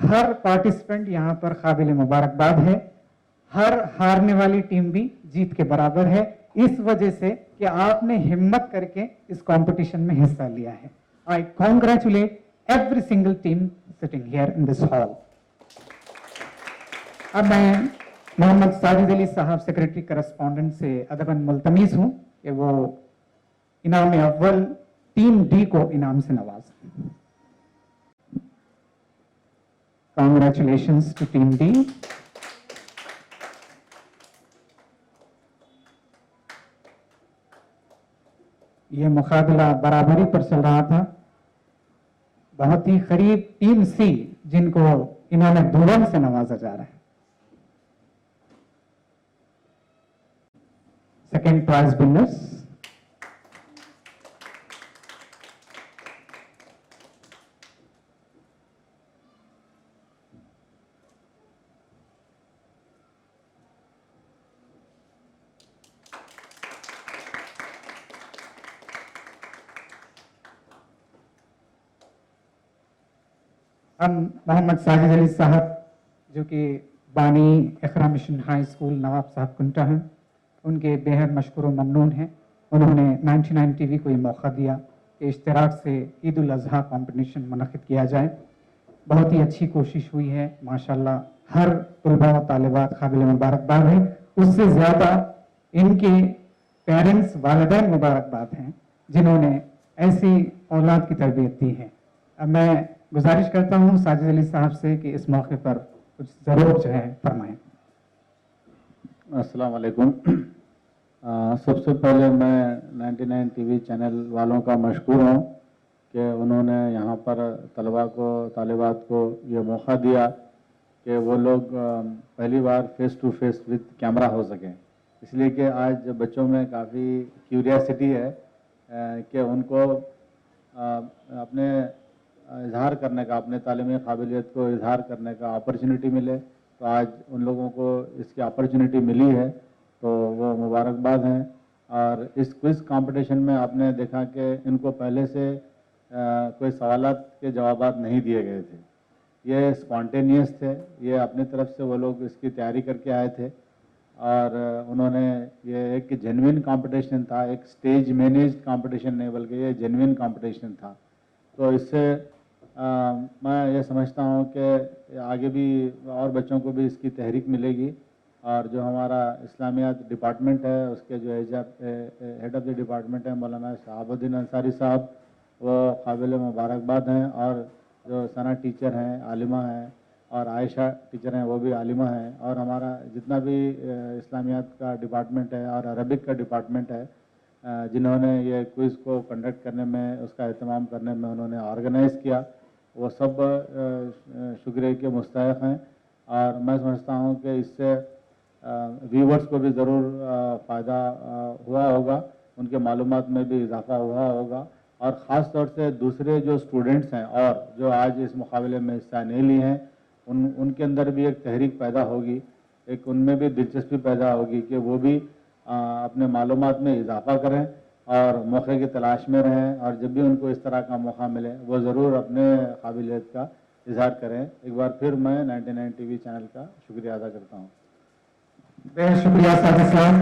हर पार्टिसिपेंट यहाँ पर काबिल मुबारकबाद है। हर हारने वाली टीम भी जीत के बराबर है, इस वजह से कि आपने हिम्मत करके इस कंपटीशन में हिस्सा लिया है। I congratulate every single team sitting here in this hall. अब मैं मोहम्मद साजिद अली साहब सेक्रेटरी करस्पॉन्डेंट से अदबन मुल्तमीज हूं कि वो इनाम अव्वल टीम डी को इनाम से नवाजें। Congratulations to team D. ये मुकाबला बराबरी पर चल रहा था। बहुत ही करीब टीम सी, जिनको इनाम दुल्हन से नवाजा जा रहा है। सेकेंड प्राइज विनर्स हम मोहम्मद साजिद अली साहब, जो कि बानी इकरा मिशन हाई स्कूल नवाब साहब कुंटा हैं, उनके बेहद मशकूर व ममनून हैं। उन्होंने 99 टीवी को ये मौका दिया कि इश्तराक से ईद उल अजहा कॉम्पिटिशन मुनक़िद किया जाए। बहुत ही अच्छी कोशिश हुई है माशाल्लाह। हर तलबा व तालिबात काबिल मुबारकबाद हैं। उससे ज़्यादा इनके पेरेंट्स वालिदैन मुबारकबाद हैं, जिन्होंने ऐसी औलाद की तरबियत दी है। अब मैं गुजारिश करता हूँ साजिद अली साहब से कि इस मौके पर कुछ ज़रूर जो है फरमाएं। अस्सलाम वालेकुम। सबसे पहले मैं 99 टीवी चैनल वालों का मशकूर हूँ कि उन्होंने यहाँ पर तलबा को, तालिबात को ये मौका दिया कि वो लोग पहली बार face to face with camera हो सकें। इसलिए कि आज बच्चों में काफ़ी क्यूरियासिटी है कि उनको अपने इजहार करने का, अपने तालीमी काबिलियत को इजहार करने का अपॉर्चुनिटी मिले। तो आज उन लोगों को इसकी अपॉर्चुनिटी मिली है, तो वो मुबारकबाद हैं। और इस क्विज़ कंपटीशन में आपने देखा कि इनको पहले से कोई सवालात के जवाबात नहीं दिए गए थे। ये स्पॉन्टेनियस थे, ये अपनी तरफ से वो लोग इसकी तैयारी करके आए थे। और उन्होंने ये एक जेन्युइन कंपटीशन था, एक स्टेज मैनेज्ड कंपटीशन नहीं बल्कि ये जेन्युइन कंपटीशन था। तो इससे मैं ये समझता हूँ कि आगे भी और बच्चों को भी इसकी तहरीक मिलेगी। और जो हमारा इस्लामियात डिपार्टमेंट है, उसके जो हेड ऑफ़ द डिपार्टमेंट है मौलाना शहाबुद्दीन अंसारी साहब, वो काबिल मुबारकबाद हैं। और जो सना टीचर हैं, आलिमा हैं, और आयशा टीचर हैं, वो भी आलिमा हैं, और हमारा जितना भी इस्लामियात का डिपार्टमेंट है और अरबिक का डिपार्टमेंट है, जिन्होंने ये क्विज़ को कंडक्ट करने में, उसका एहतमाम करने में उन्होंने ऑर्गेनाइज़ किया, वो सब शुक्रिया के मुस्तहिक़ हैं। और मैं समझता हूँ कि इससे व्यूवर्स को भी ज़रूर फ़ायदा हुआ होगा, उनके मालूमात में भी इजाफ़ा हुआ होगा, और ख़ास तौर से दूसरे जो स्टूडेंट्स हैं और जो आज इस मुकाबले में हिस्सा नहीं लिए हैं, उनके अंदर भी एक तहरीक पैदा होगी, एक उनमें भी दिलचस्पी पैदा होगी कि वो भी अपने मालूमात में इजाफ़ा करें और मौके की तलाश में रहें, और जब भी उनको इस तरह का मौका मिले वो ज़रूर अपने काबिलियत का इजहार करें। एक बार फिर मैं 99 टीवी चैनल का शुक्रिया अदा करता हूँ। बेहद शुक्रिया साजिद साहब।